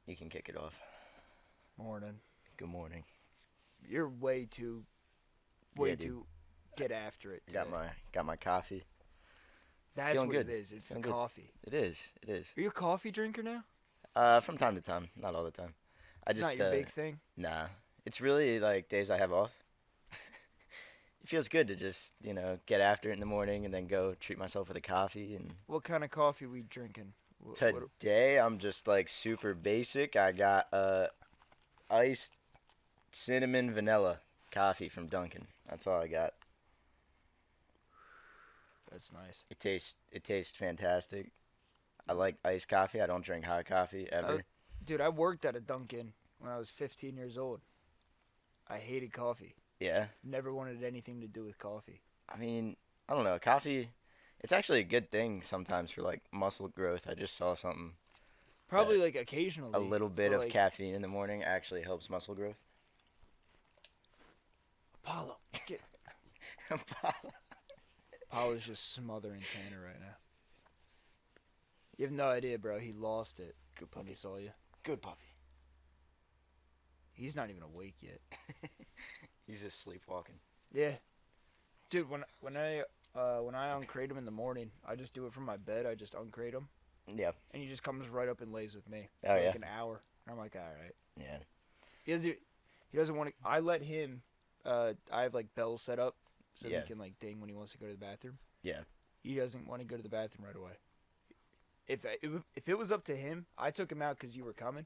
you can kick it off. Morning. Good morning. You're way too get after it today. Got my coffee. That's Feeling what good. it is. It's Feeling the good. coffee. It is. Are you a coffee drinker now? From time to time, not all the time. It's not your big thing? Nah. It's really like days I have off. It feels good to just, get after it in the morning and then go treat myself with a coffee. And What kind of coffee we drinking? today I'm just like super basic. I got iced cinnamon vanilla coffee from Dunkin'. That's all I got. That's nice. It tastes fantastic. I like iced coffee. I don't drink hot coffee ever. Dude, I worked at a Dunkin' when I was 15 years old. I hated coffee. Yeah. Never wanted anything to do with coffee. I mean, I don't know. Coffee, it's actually a good thing sometimes for like muscle growth. I just saw something. Probably like occasionally. A little bit of like, caffeine in the morning actually helps muscle growth. Apollo, get. Apollo. Apollo's just smothering Tanner right now. You have no idea, bro. He lost it Good when puppy. he saw you. Good puppy. He's not even awake yet. He's just sleepwalking. Yeah, dude. When I uncrate him in the morning, I just do it from my bed. I just uncrate him, Yeah. and he just comes right up and lays with me Oh, for like yeah? an hour. And I'm like, all right. Yeah. He doesn't want to. I let him. I have like bells set up so Yeah. he can like ding when he wants to go to the bathroom. Yeah. He doesn't want to go to the bathroom right away. If it was up to him, I took him out because you were coming.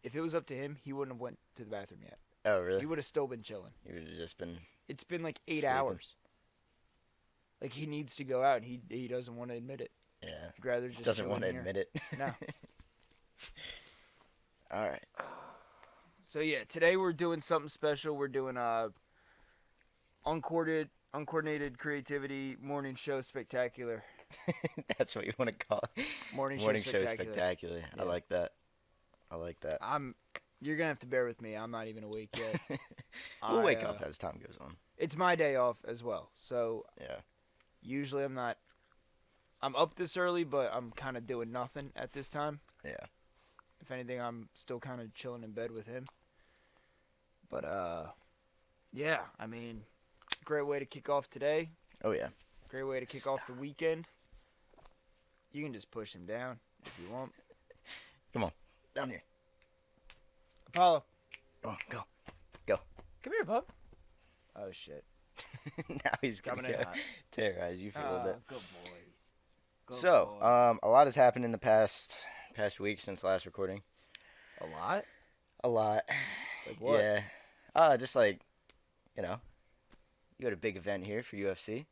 If it was up to him, he wouldn't have went to the bathroom yet. Oh, really? He would have still been chilling. You would have just been. It's been like 8 Sleeping. hours. Like he needs to go out, and he doesn't want to admit it. Yeah. He'd rather just Doesn't chill want to in here. admit it. No. All right. So yeah, today we're doing something special. We're doing uncoordinated creativity morning show spectacular. That's what you want to call it. Morning show spectacular. Yeah. I like that. You're gonna have to bear with me. I'm not even awake yet. We'll wake up as time goes on. It's my day off as well, so Yeah. usually I'm up this early, but I'm kind of doing nothing at this time. Yeah. If anything, I'm still kind of chilling in bed with him. But yeah, I mean, great way to kick off today. Oh yeah. Great way to kick off the weekend. You can just push him down if you want. Come on. Down here. Apollo. Oh, go. Come here, bub. Oh, shit. Now he's Coming gonna in go hot. terrorize you for a little bit. Good boys. Good So, boys. a lot has happened in the past week since last recording. A lot? A lot. Like what? Yeah. Just like, you had a big event here for UFC.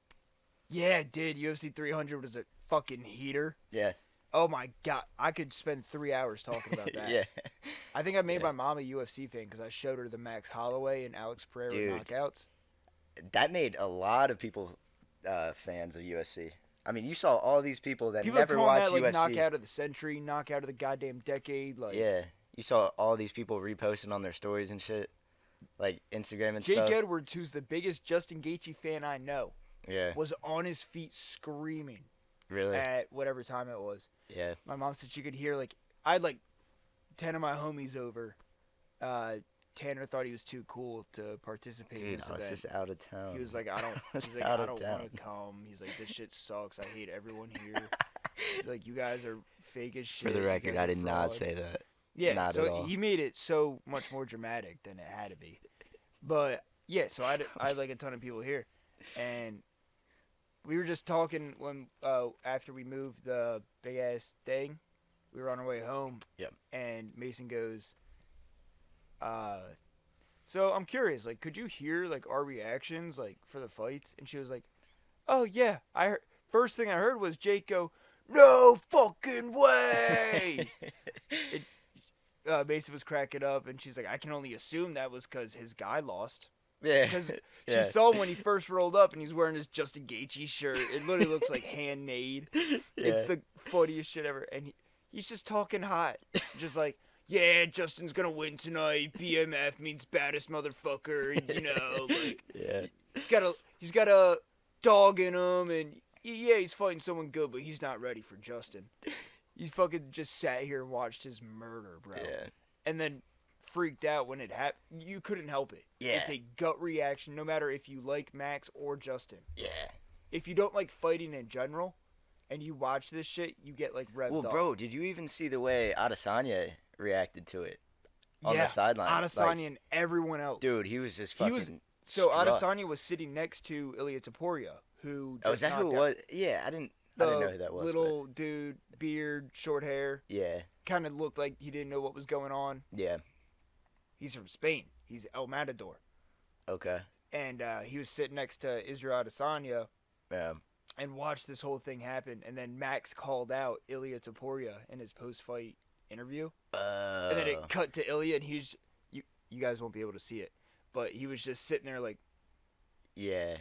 Yeah, it did. UFC 300 was a fucking heater. Yeah. Oh, my God. I could spend 3 hours talking about that. Yeah. I think I made my mom a UFC fan because I showed her the Max Holloway and Alex Pereira knockouts. That made a lot of people fans of UFC. I mean, you saw all these people that People never calling watched that, like, UFC. knockout of the century, knockout of the goddamn decade. Like, Yeah. You saw all these people reposting on their stories and shit. Like Instagram and Jake stuff. Edwards, who's the biggest Justin Gaethje fan I know, Yeah. was on his feet screaming Really? at whatever time it was. Yeah. My mom said she could hear, like, I had, like, 10 of my homies over. Tanner thought he was too cool to participate in Dude, this I was event. just out of town. He was like, I don't want to come. He's like, this shit sucks. I hate everyone here. He's like, you guys are fake as shit. For the You record, guys I are did not say frauds." that. Yeah, Not at so all. he made it so much more dramatic than it had to be. But yeah, so I had like a ton of people here, and we were just talking when after we moved the big ass thing, we were on our way home. Yep. And Mason goes, so I'm curious, like, could you hear like our reactions like for the fights? And she was like, oh yeah, I heard. First thing I heard was Jake go, no fucking way. Mason was cracking up, and she's like, I can only assume that was because his guy lost. Yeah. Because Yeah. she saw him when he first rolled up, and he's wearing his Justin Gaethje shirt. It literally looks like handmade. It's the funniest shit ever. And he's just talking hot. Just like, yeah, Justin's going to win tonight. BMF means baddest motherfucker. You know, like, Yeah. he's got a dog in him, and yeah, he's fighting someone good, but he's not ready for Justin. You fucking just sat here and watched his murder, bro. Yeah. And then freaked out when it happened. You couldn't help it. Yeah. It's a gut reaction, no matter if you like Max or Justin. Yeah. If you don't like fighting in general, and you watch this shit, you get like revved up. Well, bro, did you even see the way Adesanya reacted to it on the sideline? Adesanya and everyone else. Dude, he was just fucking. So struck. Adesanya was sitting next to Ilia Topuria, who just is that who it was? Yeah, I didn't know who that was. Little dude, beard, short hair. Yeah. Kind of looked like he didn't know what was going on. Yeah. He's from Spain. He's El Matador. Okay. And he was sitting next to Israel Adesanya. Yeah. And watched this whole thing happen. And then Max called out Ilia Topuria in his post-fight interview. And then it cut to Ilia, and he's... You guys won't be able to see it. But he was just sitting there like... Yeah.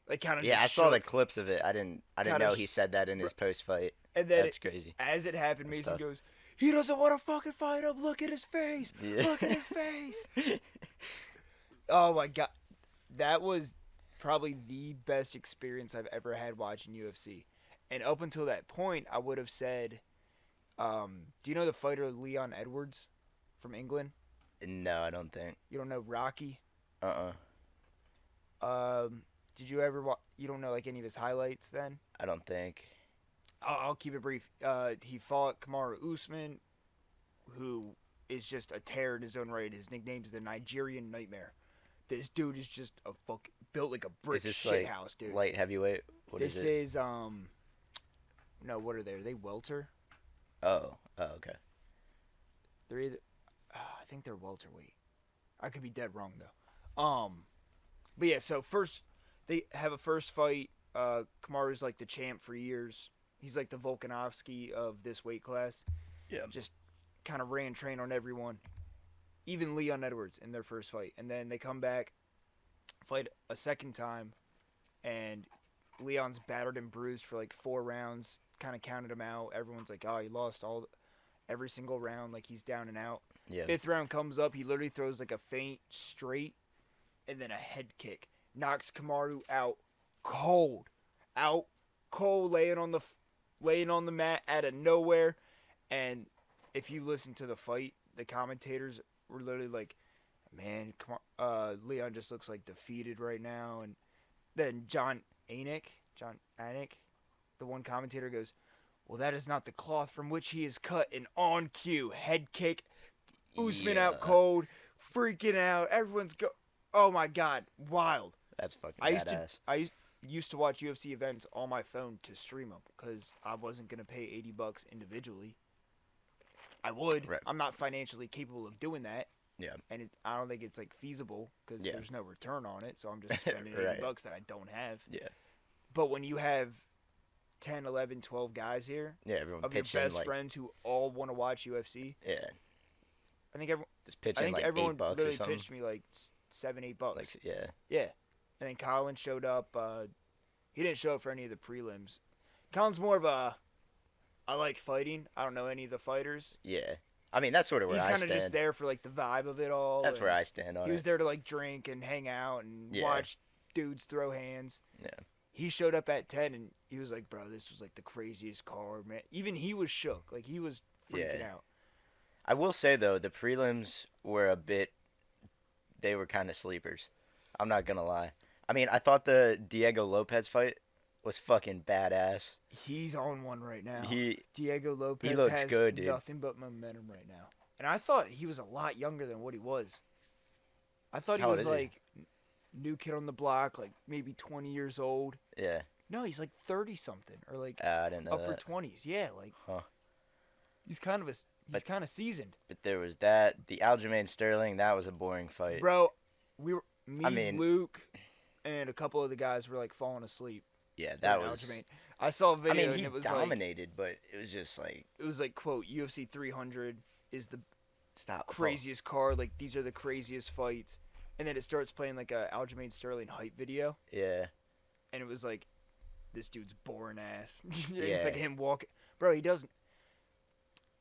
Like kind of I saw the clips of it. I didn't know he said that in his post-fight. And then that's crazy. As it happened, Mason goes, "He doesn't want to fucking fight him. Look at his face. Yeah. Look at his face." Oh my god. That was probably the best experience I've ever had watching UFC. And up until that point, I would have said, do you know the fighter Leon Edwards from England? No, I don't think. You don't know Rocky? Did you ever you don't know like any of his highlights then? I don't think. I'll keep it brief. He fought Kamaru Usman, who is just a terror in his own right. His nickname's the Nigerian Nightmare. This dude is just a built like a brick shit house, dude. Light heavyweight? This is no, what are they? Are they welter? Oh, okay. They're either I think they're welterweight. I could be dead wrong though. But yeah, so first they have a first fight. Kamaru's like the champ for years. He's like the Volkanovski of this weight class. Yeah. Just kind of ran train on everyone. Even Leon Edwards in their first fight. And then they come back, fight a second time, and Leon's battered and bruised for like 4 rounds. Kind of counted him out. Everyone's like, oh, he lost every single round. Like he's down and out. Yeah. 5th round comes up. He literally throws like a feint straight and then a head kick. Knocks Kamaru out cold. Out cold, laying on the mat out of nowhere. And if you listen to the fight, the commentators were literally like, man, Leon just looks like defeated right now. And then John Anik, the one commentator goes, well, that is not the cloth from which he is cut. And on cue, head kick, Usman out cold, freaking out. Everyone's oh my god, wild. That's fucking badass. I used to watch UFC events on my phone to stream them because I wasn't going to pay $80 individually. I would. Right. I'm not financially capable of doing that. Yeah. And I don't think it's like feasible because there's no return on it. So I'm just spending right. $80 that I don't have. Yeah. But when you have 10, 11, 12 guys here, everyone of your best friends who all want to watch UFC, I think everyone just pitching like everyone $8 really or something. pitched me like $7-8. Like, yeah. And then Colin showed up. He didn't show up for any of the prelims. Colin's more of I like fighting. I don't know any of the fighters. Yeah. I mean, that's sort of where I stand. He's kind of just there for like the vibe of it all. That's where I stand on it. He was there to like drink and hang out and watch dudes throw hands. Yeah. He showed up at 10 and he was like, bro, this was like the craziest card, man. Even he was shook. Like he was freaking out. I will say, though, the prelims were they were kind of sleepers. I'm not going to lie. I mean, I thought the Diego Lopez fight was fucking badass. He's on one right now. Diego Lopez looks has good, dude. Nothing but momentum right now. And I thought he was a lot younger than what he was. I thought he was like new kid on the block, like maybe 20 years old. Yeah. No, he's like 30 something or like I didn't know upper that. 20s. Yeah, like he's kind of seasoned. But there was that the Aljamain Sterling. That was a boring fight, bro. Luke, and a couple of the guys were like falling asleep. Yeah, that was. Aljamain. I saw a video. I mean, he and it was dominated, but it was just like. It was like quote UFC 300 is the Stop. craziest card. Like these are the craziest fights, and then it starts playing like a Aljamain Sterling hype video. Yeah. And it was like, this dude's boring ass. It's like him walking, bro.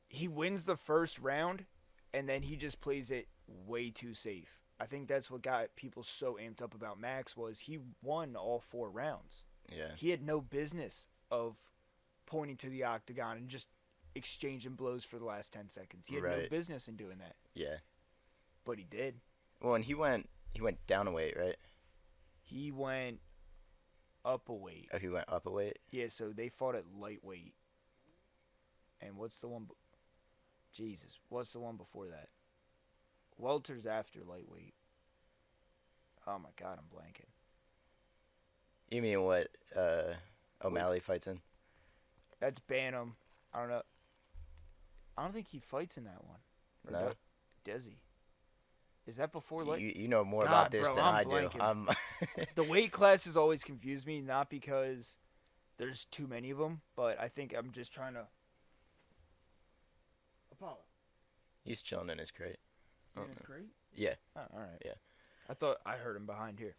He wins the first round, and then he just plays it way too safe. I think that's what got people so amped up about Max was he won all 4 rounds. Yeah. He had no business of pointing to the octagon and just exchanging blows for the last 10 seconds. He had no Right. business in doing that, Yeah. but he did. Well, and he went down a weight, right? He went up a weight. Oh, he went up a weight. Yeah, so they fought at lightweight. And what's the one? Jesus, what's the one before that? Welter's after lightweight. Oh my God, I'm blanking. You mean what? O'Malley fights in? That's Bantam. I don't know. I don't think he fights in that one. Or No. does he? Is that before light? You know more God, about this bro, than I'm I do. blanking. The weight classes always confuse me, not because there's too many of them, but I think I'm just trying to. Apollo. He's chilling in his crate. In his crate? Yeah. Oh, all right. Yeah. I thought I heard him behind here.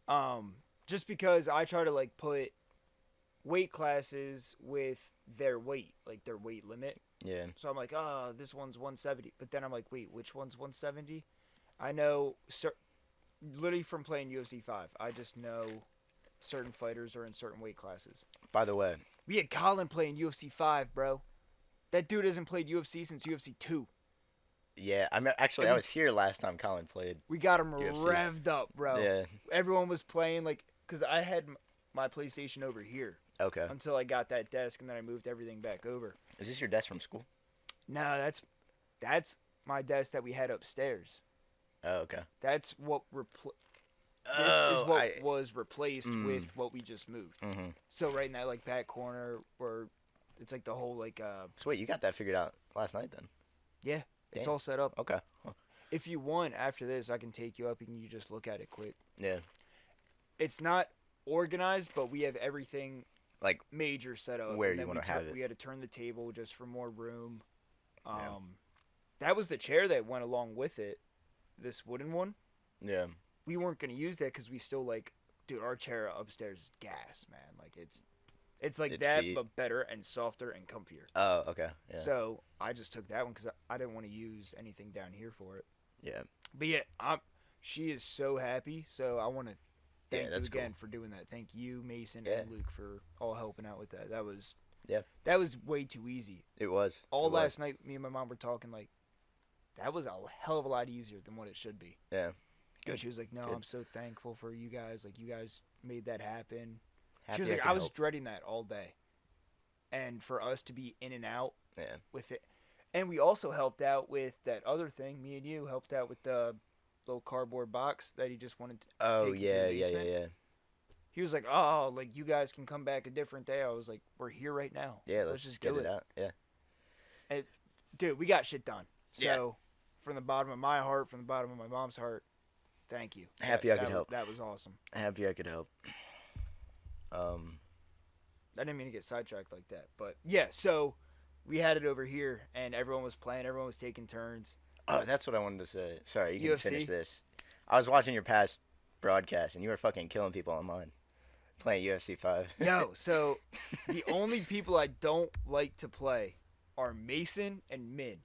No. Just because I try to like put weight classes with their weight, like their weight limit. Yeah. So I'm like, oh, this one's 170. But then I'm like, wait, which one's 170? I know, literally from playing UFC 5, I just know certain fighters are in certain weight classes. By the way. We had Colin playing UFC 5, bro. That dude hasn't played UFC since UFC 2. Yeah, I was here last time Colin played. We got him UFC. revved up, bro. Yeah. Everyone was playing, like, because I had my PlayStation over here. Okay. Until I got that desk, and then I moved everything back over. Is this your desk from school? No, that's my desk that we had upstairs. Oh, okay. That's what was replaced with what we just moved. Mm-hmm. So right in that like back corner where it's like the whole like So wait, you got that figured out last night then? yeah, it's Damn. all set up. Okay. Huh. If you want after this, I can take you up and you just look at it quick. Yeah. It's not organized, but we have everything Like major set up. where and you then want to have it. We had to turn the table just for more room. Yeah. That was the chair that went along with it. This wooden one. Yeah. We weren't gonna use that because we still like, dude, our chair upstairs is gas, man. Like it's like It's that, beat. but better and softer and comfier. Oh, okay. Yeah. So I just took that one because I didn't want to use anything down here for it. Yeah. But yeah, she is so happy. So I want to thank you that's again cool. for doing that. Thank you, Mason Yeah. and Luke, for all helping out with that. That was Yeah. That was way too easy. It was. All It was. last night, me and my mom were talking like, that was a hell of a lot easier than what it should be. Yeah. And Good. she was like, no, Good. I'm so thankful for you guys. Like, you guys made that happen. Happy She was like, could I was help. dreading that all day. And for us to be in and out Yeah. with it. And we also helped out with that other thing. Me and you helped out with the little cardboard box that he just wanted to Oh take into the yeah. basement. He was like, oh, like, you guys can come back a different day. I was like, we're here right now. Yeah. Let's just get it out. Yeah. Dude, we got shit done. So, Yeah. from the bottom of my heart, from the bottom of my mom's heart, thank you. Happy I could help. That was awesome. Happy I could help. I didn't mean to get sidetracked like that. But, yeah, so we had it over here, and everyone was playing. Everyone was taking turns. Oh, that's what I wanted to say. Sorry, you can UFC? finish this. I was watching your past broadcast, and you were fucking killing people online, playing UFC 5. Yo, so the only people I don't like to play are Mason and Min.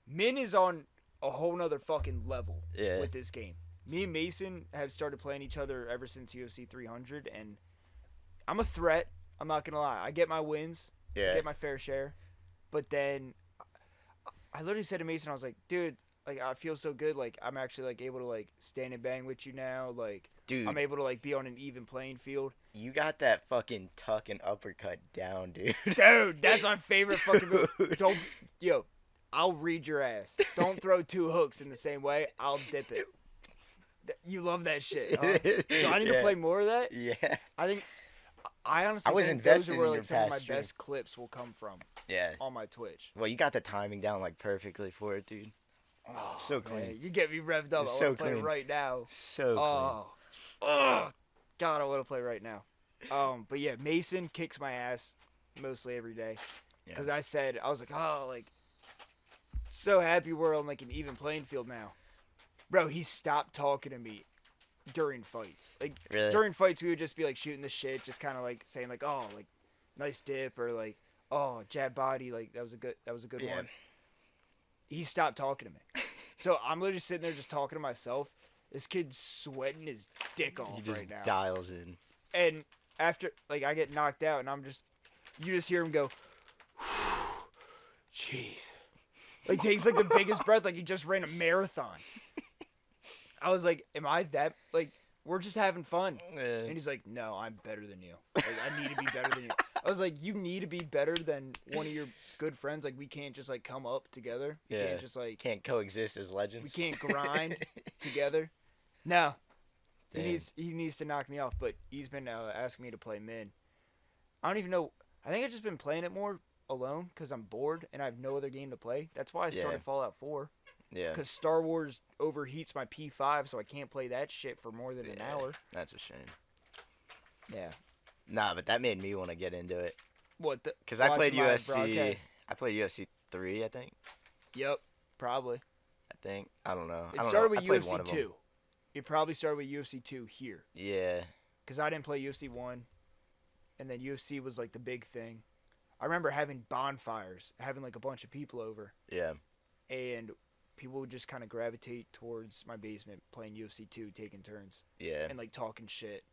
Min is on a whole nother fucking level Yeah. with this game. Me and Mason have started playing each other ever since UFC 300, and I'm a threat. I'm not going to lie. I get my wins. I Yeah. get my fair share. But then I literally said to Mason, I was like, dude, like, I feel so good. Like, I'm actually, like, able to, like, stand and bang with you now. Like, Dude, I'm able to, like, be on an even playing field. you got that fucking tuck and uppercut down, dude. Dude, that's my favorite fucking move. I'll read your ass. Don't throw two hooks in the same way. I'll dip it. You love that shit, huh? Do I need to play more of that? Yeah. I honestly was think those invested are where in like your some of my past stream. best clips will come from Yeah. on my Twitch. Well, you got the timing down like perfectly for it, dude. Oh, So man, clean. you get me revved up. It's I so want to play clean. right now. So Oh, God, I want to play right now. But yeah, Mason kicks my ass mostly every day. Yeah. Because I was like, oh, like, so happy we're on like an even playing field now. Bro, he stopped talking to me during fights. Like, Really? during fights, we would just be like shooting the shit, just kind of like saying like, oh, like, nice dip, or like, oh, jab body, like that was a good Yeah. one. He stopped talking to me. So I'm literally sitting there just talking to myself. This kid's sweating his dick off He just right now. dials in. And after, like, I get knocked out, and you just hear him go, jeez. Like, takes, like, the biggest breath, like he just ran a marathon. I was like, am I that, like, we're just having fun. And he's like, no, I'm better than you. Like, I need to be better than you. I was like, you need to be better than one of your good friends. Like, we can't just, like, come up together. We can't just, like... Can't coexist as legends. We can't grind together. No. He needs to knock me off, but he's been asking me to play Min. I don't even know. I think I've just been playing it more alone because I'm bored and I have no other game to play. That's why I started Fallout 4. Yeah. Because Star Wars overheats my P5, so I can't play that shit for more than an hour. That's a shame. Yeah. Nah, but that made me want to get into it. What? Because I played UFC. I played UFC 3, I think. Yep, probably. I don't know. It started with UFC 2. It probably started with UFC 2 here. Yeah. Because I didn't play UFC 1, and then UFC was like the big thing. I remember having bonfires, having like a bunch of people over. Yeah. And people would just kind of gravitate towards my basement playing UFC 2, taking turns. Yeah. And like talking shit.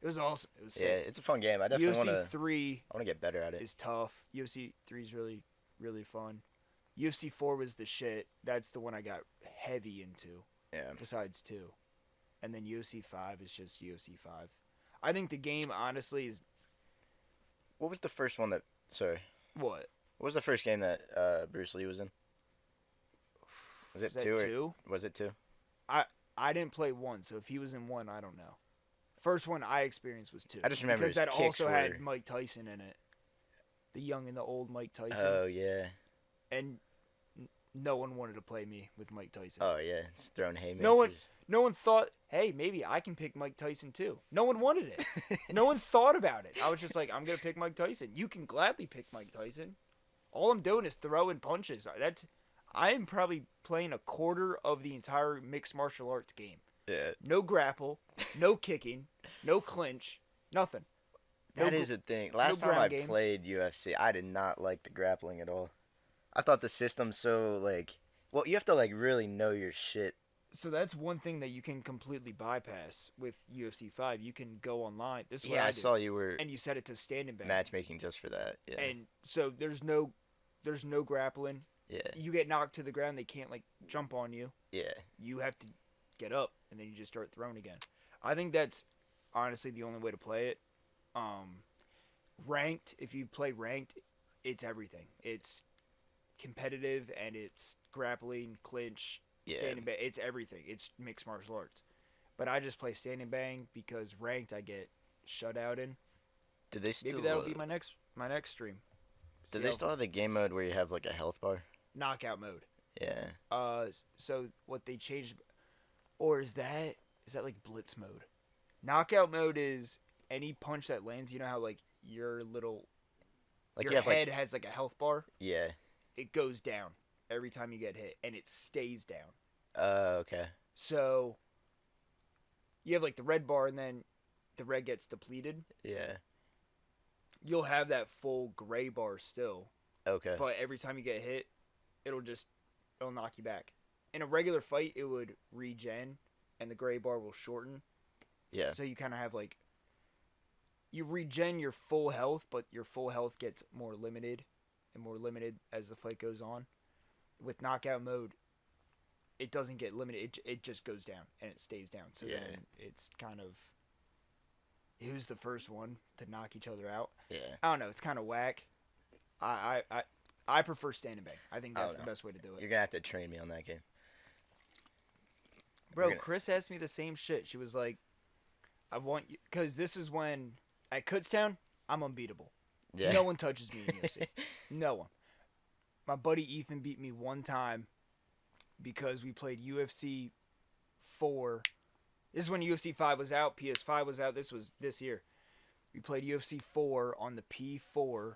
It was awesome. It was sick. Yeah, it's a fun game. I definitely want UFC 3 I want to get better at it. is tough. UFC 3 is really, really fun. UFC 4 was the shit. That's the one I got heavy into. Yeah. Besides 2. And then UFC 5 is just UFC 5. I think the game, honestly, is... What was the first one that... Sorry. What? What was the first game that Bruce Lee was in? Was it 2? 2? Was it 2? I didn't play 1, so if he was in 1, I don't know. First one I experienced was 2. I just remember because that his kicks also were... had Mike Tyson in it. The young and the old Mike Tyson. Oh, yeah. And no one wanted to play me with Mike Tyson. Oh, yeah. Just throwing haymakers. No one thought, hey, maybe I can pick Mike Tyson too. No one wanted it. No one thought about it. I was just like, I'm going to pick Mike Tyson. You can gladly pick Mike Tyson. All I'm doing is throwing punches. I am probably playing a quarter of the entire mixed martial arts game. Yeah. No grapple, no kicking, no clinch, nothing. That is a thing. Last time I played UFC, I did not like the grappling at all. I thought the system's so, like... Well, you have to, like, really know your shit. So that's one thing that you can completely bypass with UFC 5. You can go online. This is what I saw you were... And you set it to standing back. Matchmaking just for that, yeah. And so there's no grappling. Yeah. You get knocked to the ground, they can't, like, jump on you. Yeah. You have to get up, and then you just start throwing again. I think that's honestly the only way to play it. Ranked, if you play ranked, it's everything. It's competitive, and it's grappling, clinch, standing bang. It's everything. It's mixed martial arts. But I just play standing bang because ranked I get shut out in. Do they still... Maybe that'll be my next stream. Do they still have the game mode where you have like a health bar? Knockout mode. Yeah. So what they changed, or is that like blitz mode? Knockout mode is any punch that lands. You know how like your little, like your head has like a health bar. Yeah. It goes down every time you get hit, and it stays down. Okay. So you have like the red bar, and then the red gets depleted. Yeah. You'll have that full gray bar still. Okay. But every time you get hit, it'll knock you back. In a regular fight, it would regen, and the gray bar will shorten. Yeah. So you kind of have like, you regen your full health, but your full health gets more limited and more limited as the fight goes on. With knockout mode, it doesn't get limited. It just goes down, and it stays down. So then it's kind of, who's the first one to knock each other out? Yeah. I don't know. It's kind of whack. I prefer standing bang. I think that's the best way to do it. You're going to have to train me on that game. Bro, Chris asked me the same shit. She was like, I want you... Because this is when... At Kutztown, I'm unbeatable. Yeah. No one touches me in UFC. No one. My buddy Ethan beat me one time because we played UFC 4. This is when UFC 5 was out. PS5 was out. This was this year. We played UFC 4 on the P4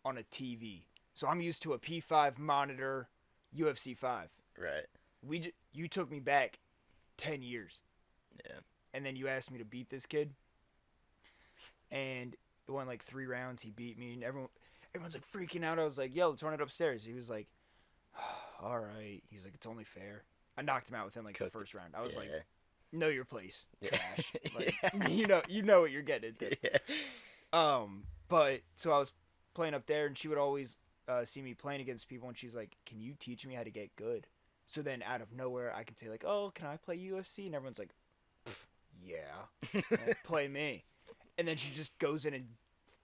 on a TV. So I'm used to a P5 monitor, UFC 5. Right. You took me back 10 years. Yeah. And then you asked me to beat this kid. And it went like 3 rounds. He beat me. And everyone's like freaking out. I was like, yo, let's run it upstairs. He was like, oh, all right. He's like, it's only fair. I knocked him out within like the first round. I was like, know your place, trash. Like, you know what you're getting into. Yeah. But so I was playing up there, and she would always see me playing against people, and she's like, "Can you teach me how to get good?" So then out of nowhere, I can say like, "Oh, can I play UFC?" And everyone's like, "Yeah, play me." And then she just goes in and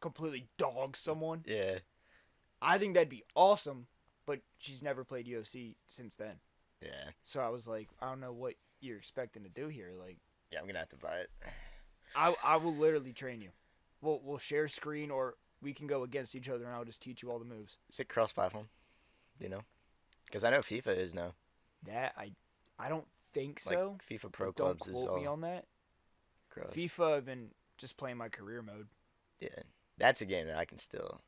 completely dogs someone. Yeah. I think that'd be awesome, but she's never played UFC since then. Yeah. So I was like, I don't know what you're expecting to do here. Like, Yeah, I'm gonna have to buy it. I will literally train you. We'll share screen, or we can go against each other, and I'll just teach you all the moves. Is it cross-platform? Do you know? Because I know FIFA is now. That I don't think Like so. FIFA Pro But don't Clubs is quote me all on that. cross. FIFA, I've been just playing my career mode. Yeah, that's a game that I can still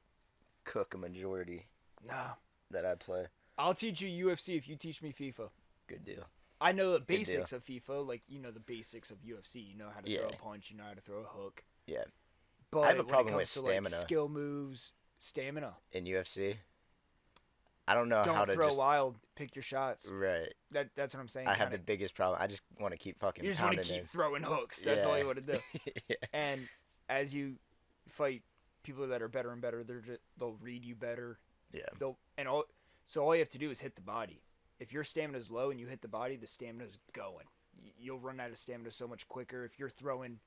cook a majority Nah, that I play. I'll teach you UFC if you teach me FIFA. Good deal. I know the Good deal. basics of FIFA, like you know the basics of UFC. You know how to throw a punch. You know how to throw a hook. Yeah. But I have a when it problem comes with to, stamina. Like, skill moves, stamina. In UFC, I don't know how Don't to throw just wild. Pick your shots. right. That's what I'm saying. I have the biggest problem. I just want to keep fucking You just want pounding to keep in. throwing hooks. That's all Yeah. you want to do. Yeah. And as you fight people that are better and better, they'll read you better. Yeah. So all you have to do is hit the body. If your stamina is low and you hit the body, the stamina is going. You'll run out of stamina so much quicker. If you're throwing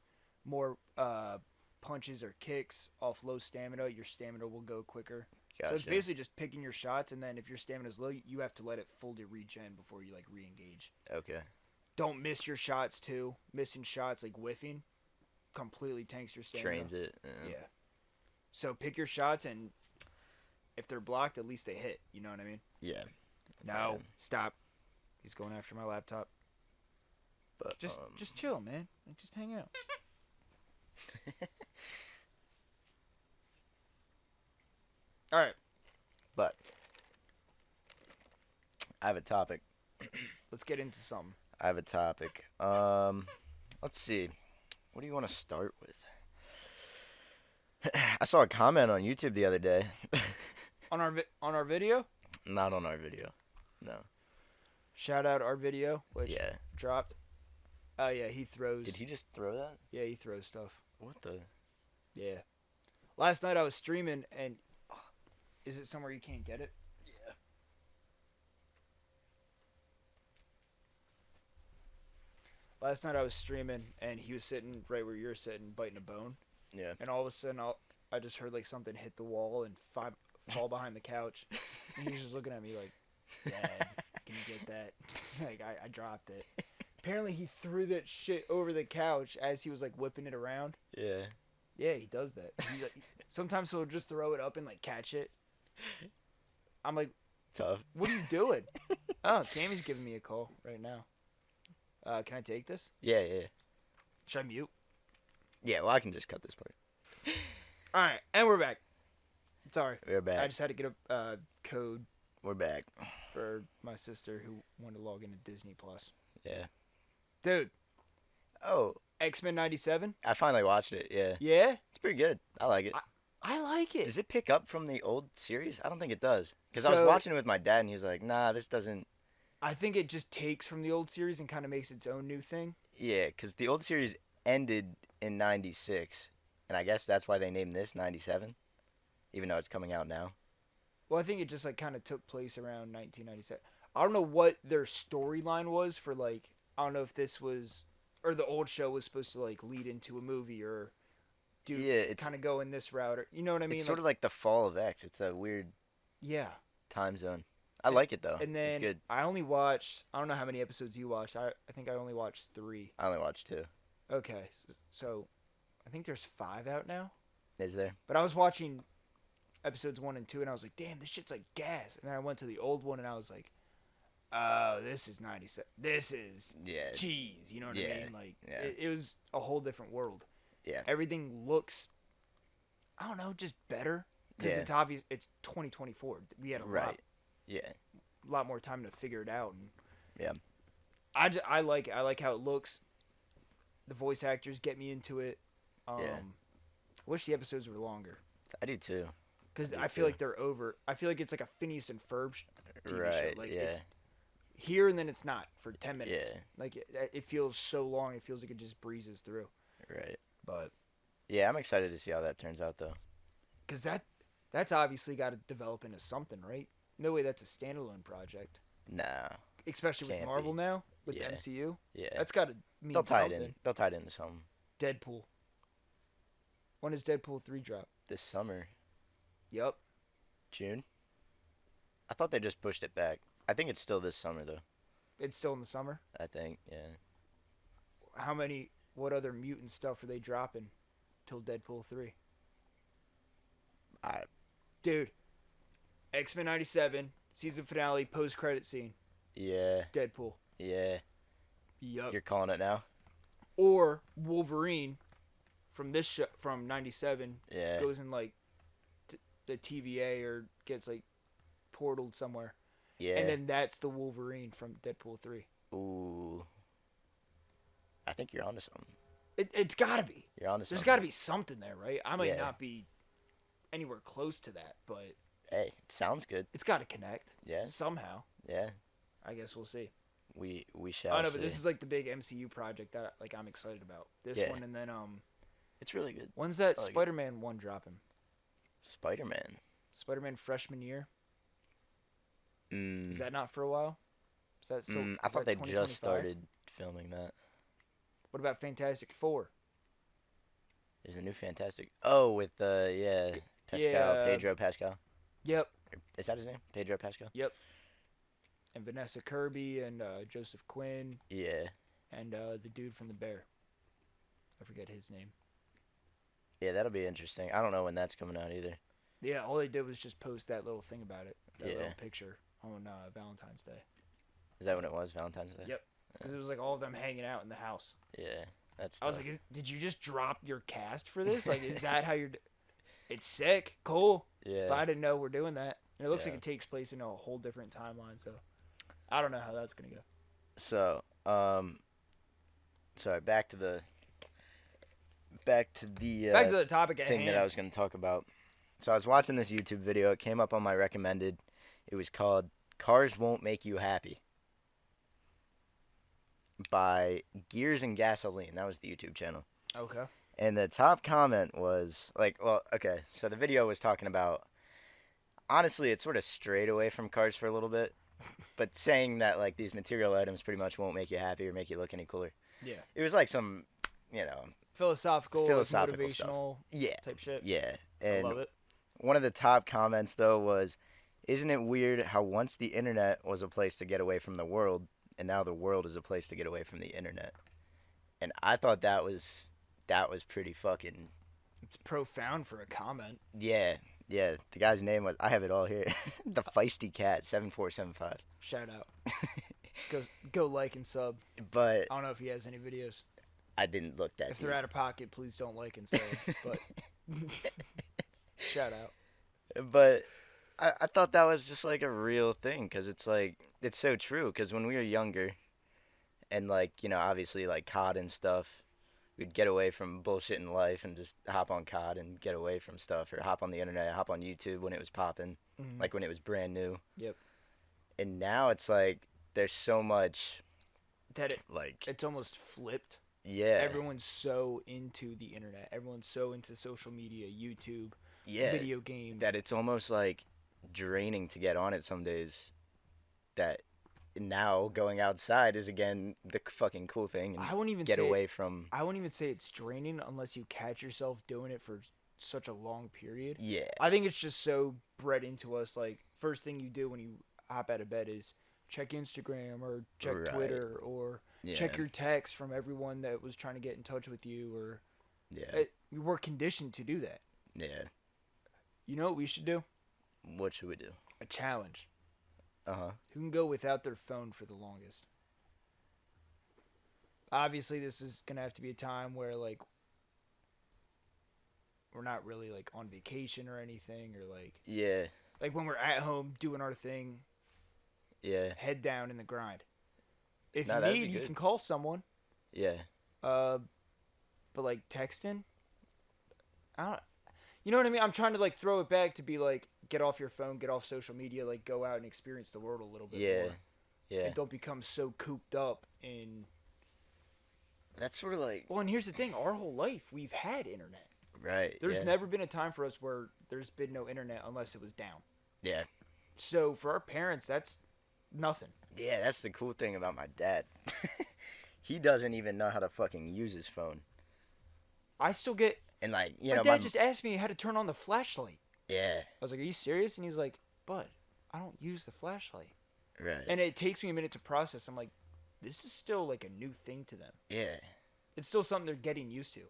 more punches or kicks off low stamina, your stamina will go quicker. Gotcha. So it's basically just picking your shots, and then if your stamina is low, you have to let it fully regen before you like re-engage. Okay. Don't miss your shots too. Missing shots like whiffing completely tanks your stamina. Trains it. Yeah. So pick your shots, and if they're blocked, at least they hit. You know what I mean? Yeah. No, stop. He's going after my laptop. But Just chill, man. Like, just hang out. All right, but I have a topic. let's get into something. I have a topic. Let's see. What do you want to start with? I saw a comment on YouTube the other day. On our video, Not on our video. No. shout out our video, which Yeah. dropped. Oh yeah, he throws. Did he just throw that? Yeah, he throws stuff. What the? Yeah. Last night I was streaming, and is it somewhere you can't get it? Yeah. Last night I was streaming, and he was sitting right where you're sitting, biting a bone. Yeah. And all of a sudden, I just heard like something hit the wall and fall behind the couch. And he was just looking at me like, "Dad, can you get that?" Like I dropped it. Apparently, he threw that shit over the couch as he was like whipping it around. Yeah. Yeah, he does that. Sometimes he'll just throw it up and like catch it. I'm like, Tough. "What are you doing?" Oh, Cammy's giving me a call right now. Can I take this? Yeah, yeah. Should I mute? Yeah, well, I can just cut this part. All right, and we're back. Sorry, We're back. I just had to get a code We're back. for my sister who wanted to log into Disney Plus. Yeah. Dude, Oh, X-Men 97? I finally watched it. Yeah. Yeah? It's pretty good. I like it. I like it. Does it pick up from the old series? I don't think it does. Because I was So- watching it with my dad, and he was like, nah, this doesn't... I think it just takes from the old series and kind of makes its own new thing. Yeah, because the old series ended in 96, and I guess that's why they named this 97, even though it's coming out now. Well, I think it just like kind of took place around 1997. I don't know what their storyline was for like, I don't know if this was, or the old show was supposed to like lead into a movie or do Yeah, it's kind of go in this route, or you know what I mean? it's sort of like the fall of X. It's a weird yeah. time zone. I like it though. And It's then good. I only watched, I don't know how many episodes you watched. I think I only watched 3. I only watched 2. Okay, so I think there's 5 out now. Is there? But I was watching episodes 1 and 2, and I was like, damn, this shit's like gas. And then I went to the old one, and I was like, oh, this is 97. This is Yeah. cheese. You know what I Yeah, mean? Like, yeah. it was a whole different world. Yeah. Everything looks, I don't know, just better. Because Yeah. it's obvious, it's 2024. We had a Right. Yeah. lot more time to figure it out. And Yeah. I like it. I like how it looks. The voice actors get me into it. Yeah. I wish the episodes were longer. I do too. Because Me I feel too. like they're over. I feel like it's like a Phineas and Ferb TV show. Right. Like Yeah. it's here and then it's not for 10 minutes. Yeah. Like it feels so long. It feels like it just breezes through. Right. But Yeah, I'm excited to see how that turns out though. because that That's obviously got to develop into something, right? No way that's a standalone project. Nah, Especially with can't Marvel be. now, with the Yeah, MCU. yeah. That's got to They'll mean tie it something. in. They'll tie it into something Deadpool. When does Deadpool 3 drop? this summer. Yup. June. I thought they just pushed it back. I think it's still this summer though. It's still in the summer. I think, yeah. What other mutant stuff are they dropping till Deadpool 3? I Dude, X-Men 97, season finale, post-credit scene, yeah, Deadpool. yeah. Yup. You're calling it now? Or Wolverine from this show, from 97, Yeah. goes in like the TVA or gets like portaled somewhere. Yeah. And then that's the Wolverine from Deadpool 3. Ooh. I think you're onto something. It's gotta be. You're onto something. There's gotta be something there, right? I might Yeah. not be anywhere close to that, but Hey, it sounds good. it's gotta connect. Yeah. Somehow. Yeah. I guess we'll see. We shall I know, see. but this is like the big MCU project that like I'm excited about. This Yeah. one, and then It's really good. when's that I like it. Spider-Man one dropping? Spider-Man. Spider-Man freshman year. Mm. Is that not for a while? Is that so? I is thought that they 2025? just started filming that. What about Fantastic Four? There's a new Fantastic. Oh, with Pascal, Yeah. Pedro Pascal. Yep. Is that his name? Pedro Pascal. Yep. And Vanessa Kirby and Joseph Quinn Yeah. and the dude from The Bear. I forget his name. Yeah, that'll be interesting. I don't know when that's coming out either. Yeah, all they did was just post that little thing about it, that Yeah. little picture on Valentine's Day. Is that when it was? Valentine's Day? Yep. Because it was like all of them hanging out in the house. Yeah. That's I was tough. like, did you just drop your cast for this? Like, is that how you're? It's sick, cool. Yeah. But I didn't know we're doing that. And it looks Yeah. like it takes place in a whole different timeline. So I don't know how that's gonna go. So, sorry, back to the Back to the topic at thing hand. that I was going to talk about. So I was watching this YouTube video. It came up on my recommended. It was called "Cars Won't Make You Happy" by Gears and Gasoline. That was the YouTube channel. Okay. And the top comment was like, well, okay, so the video was talking about, honestly, it sort of strayed away from cars for a little bit, but saying that, like, these material items pretty much won't make you happy or make you look any cooler. Yeah. It was like some, you know, Philosophical Philosophical motivational yeah, type shit. yeah. I And love it. one of the top comments, though, was, isn't it weird how once the internet was a place to get away from the world, and now the world is a place to get away from the internet? And I thought that was pretty fucking... It's profound for a comment. Yeah. The guy's name was... I have it all here. The Feisty Cat, 7475. Shout out. Go like and sub. But I don't know if he has any videos. I didn't look that If deep. they're out of pocket, please don't like and sub. But shout out. But I thought that was just like a real thing, because it's like, it's so true, because when we were younger, and like, you know, obviously like COD and stuff, we'd get away from bullshit in life and just hop on COD and get away from stuff, or hop on the internet, hop on YouTube when it was popping, like when it was brand new. Yep. And now it's like, there's so much, That like, it's almost flipped. yeah. Everyone's so into the internet. Everyone's so into social media, YouTube, Yeah. video games. That it's almost like draining to get on it some days. That now going outside is again the fucking cool thing, and I won't even get say away from. I won't even say it's draining unless you catch yourself doing it for such a long period. Yeah. I think it's just so bred into us. Like, first thing you do when you hop out of bed is check Instagram or check Right. Twitter or Yeah. check your text from everyone that was trying to get in touch with you. Or Yeah. we're conditioned to do that. Yeah. You know what we should do? What should we do? A challenge. Uh-huh. Who can go without their phone for the longest? Obviously, this is gonna have to be a time where like we're not really like on vacation or anything, or Yeah. like when we're at home doing our thing, Yeah. head down in the grind. If No, you that'd be need, you good. can call someone. Yeah. But like texting, I don't. You know what I mean? I'm trying to like throw it back to be like, get off your phone, get off social media, like go out and experience the world a little bit Yeah. more. Yeah. And don't become so cooped up in. That's sort of like Well, and here's the thing: our whole life we've had internet. Right. There's Yeah. never been a time for us where there's been no internet unless it was down. Yeah. So for our parents, that's nothing. Yeah, that's the cool thing about my dad. He doesn't even know how to fucking use his phone. I still get. And like, My dad just asked me how to turn on the flashlight. yeah, I was like, "Are you serious?" And he's like, "Bud, I don't use the flashlight." right. And it takes me a minute to process. I'm like, this is still like a new thing to them. Yeah. It's still something they're getting used to.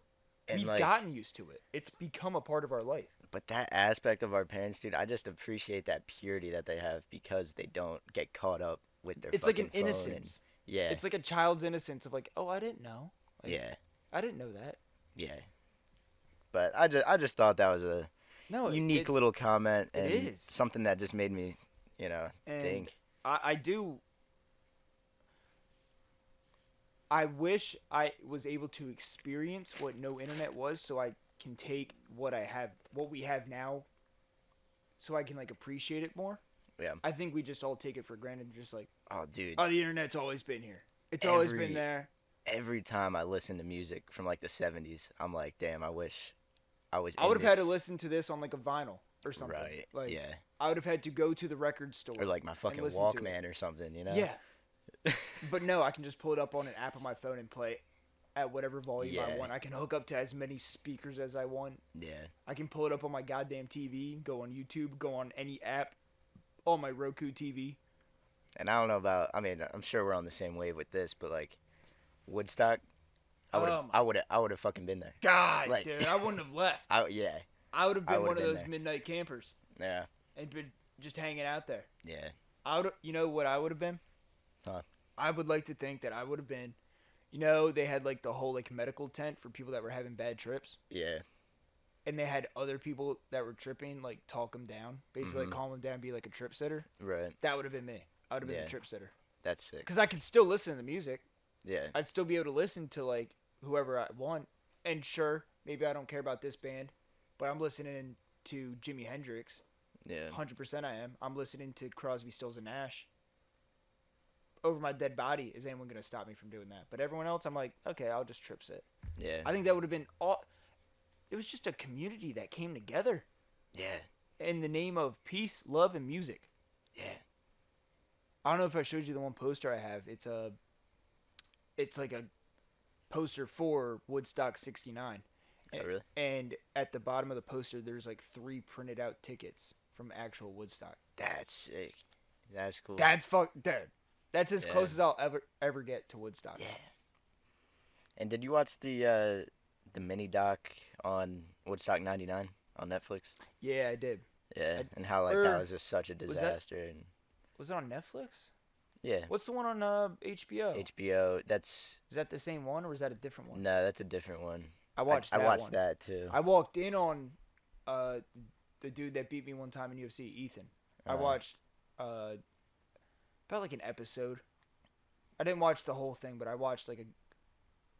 And We've like, gotten used to it. It's become a part of our life. but that aspect of our parents, dude, I just appreciate that purity that they have because they don't get caught up with their It's like an fucking phone innocence. yeah. It's like a child's innocence of like, oh, I didn't know. Like, yeah. I didn't know that. Yeah. But I just thought that was a No, unique little comment and it is. something that just made me, And think. I do. I wish I was able to experience what no internet was, so I can take what we have now, so I can like appreciate it more. Yeah. I think we just all take it for granted, just like, Oh, dude. oh, the internet's always been here. It's always been there. Every time I listen to music from like the 70s, I'm like, damn, I wish I was I in would have had to this. listen to this on like a vinyl or something. Right. Like, yeah. I would have had to go to the record store. Or like my fucking listen to it. Walkman or something, Yeah. But no, I can just pull it up on an app on my phone and play it at whatever volume I Yeah. want. I can hook up to as many speakers as I want. Yeah. I can pull it up on my goddamn TV, go on YouTube, go on any app, on my Roku TV. And I don't know about. I mean, I'm sure we're on the same wave with this, but like Woodstock, I would have fucking been there. God, Like- dude, I wouldn't have left. Yeah. I would have I been would've one of been those there. midnight campers Yeah. and been just hanging out there. Yeah. You know what I would have been? Huh. I would like to think that I would have been, they had like the whole like medical tent for people that were having bad trips, Yeah. and they had other people that were tripping like talk them down, basically like Mhm. calm them down, be like a trip sitter. Right. That would have been me. I would have been Yeah. the trip sitter That's sick. because I could still listen to the music. Yeah. I'd still be able to listen to like whoever I want, and sure, maybe I don't care about this band, but I'm listening to Jimi Hendrix. Yeah. 100% I am. I'm listening to Crosby, Stills, and Nash. Over my dead body, is anyone going to stop me from doing that? But everyone else, I'm like, okay, I'll just trip sit. Yeah. I think that would have been all. It was just a community that came together Yeah. in the name of peace, love, and music. Yeah. I don't know if I showed you the one poster I have. It's like a poster for Woodstock '69. Oh, really? And at the bottom of the poster, there's like 3 printed out tickets from actual Woodstock. That's sick. That's cool. That's dude. That's as close as I'll ever get to Woodstock. Yeah. And did you watch the mini doc on Woodstock '99 on Netflix? Yeah, I did. Yeah, and how like or- that was just such a that- disaster. And Was it on Netflix? yeah, What's the one on HBO? HBO. That's Is that the same one or is that a different one? no, that's a different one. I watched I that watched one. that too. I walked in on the dude that beat me one time in UFC, Ethan. I watched about like an episode. I didn't watch the whole thing, but I watched like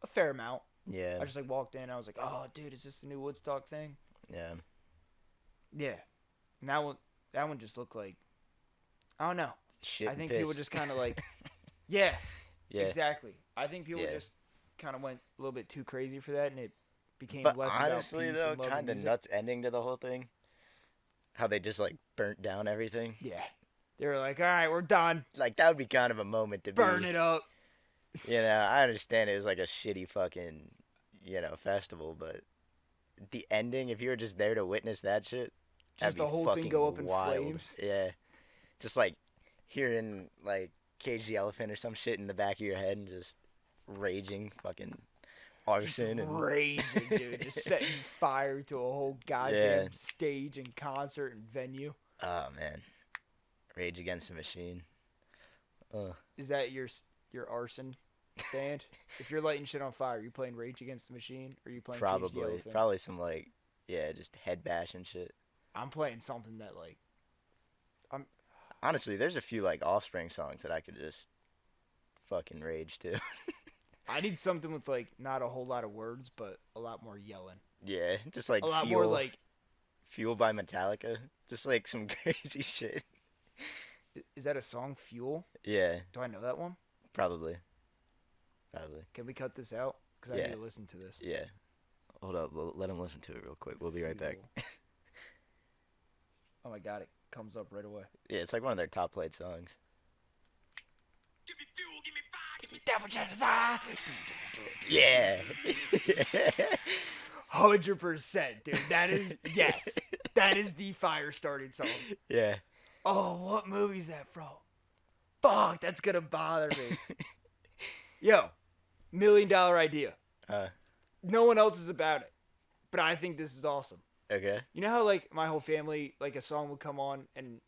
a fair amount. Yeah, I just like walked in. I was like, "Oh, dude, is this the new Woodstock thing?" yeah, Yeah. And that one just looked like, I don't know. shit. I and think piss. people just kind of like, yeah, yeah. exactly. I think people Yeah. just kind of went a little bit too crazy for that, and it became But less honestly, about peace though, and love and kind of music. nuts ending to the whole thing. How they just like burnt down everything. Yeah. They were like, all right, we're done. Like that would be kind of a moment to Burn be. it up. I understand it was like a shitty fucking, festival, but the ending, if you were just there to witness that shit, Just that'd the be whole thing go up fucking in wild. flames. Yeah, just like hearing like Cage the Elephant or some shit in the back of your head and just raging fucking arson and Raging, dude. Just setting fire to a whole goddamn stage and concert and venue. oh man, Rage Against the Machine. Is that your arson band? If you're lighting shit on fire, are you playing Rage Against the Machine or are you playing Cage the Probably Elephant? probably some like just head bash and shit. I'm playing something that like Honestly, there's a few like Offspring songs that I could just fucking rage to. I need something with like not a whole lot of words, but a lot more yelling. Yeah, just like A lot Fuel, more like, Fuel by Metallica. Just like some crazy shit. is that a song, Fuel? Yeah, Do I know that one? probably. Can we cut this out? Because I Yeah. need to listen to this. Yeah. Hold up. Let him listen to it real quick. We'll be right back. Oh my god, it comes up right away. Yeah, it's like one of their top played songs. Give me fuel, give me fire, give me that which I desire. Yeah. 100%, dude. That is, yes. That is the fire starting song. Yeah. Oh, what movie is that from? Fuck, that's gonna bother me. Yo, $1 million idea. No one else is about it, but I think this is awesome. Okay. You know how, like, my whole family, like, a song would come on, and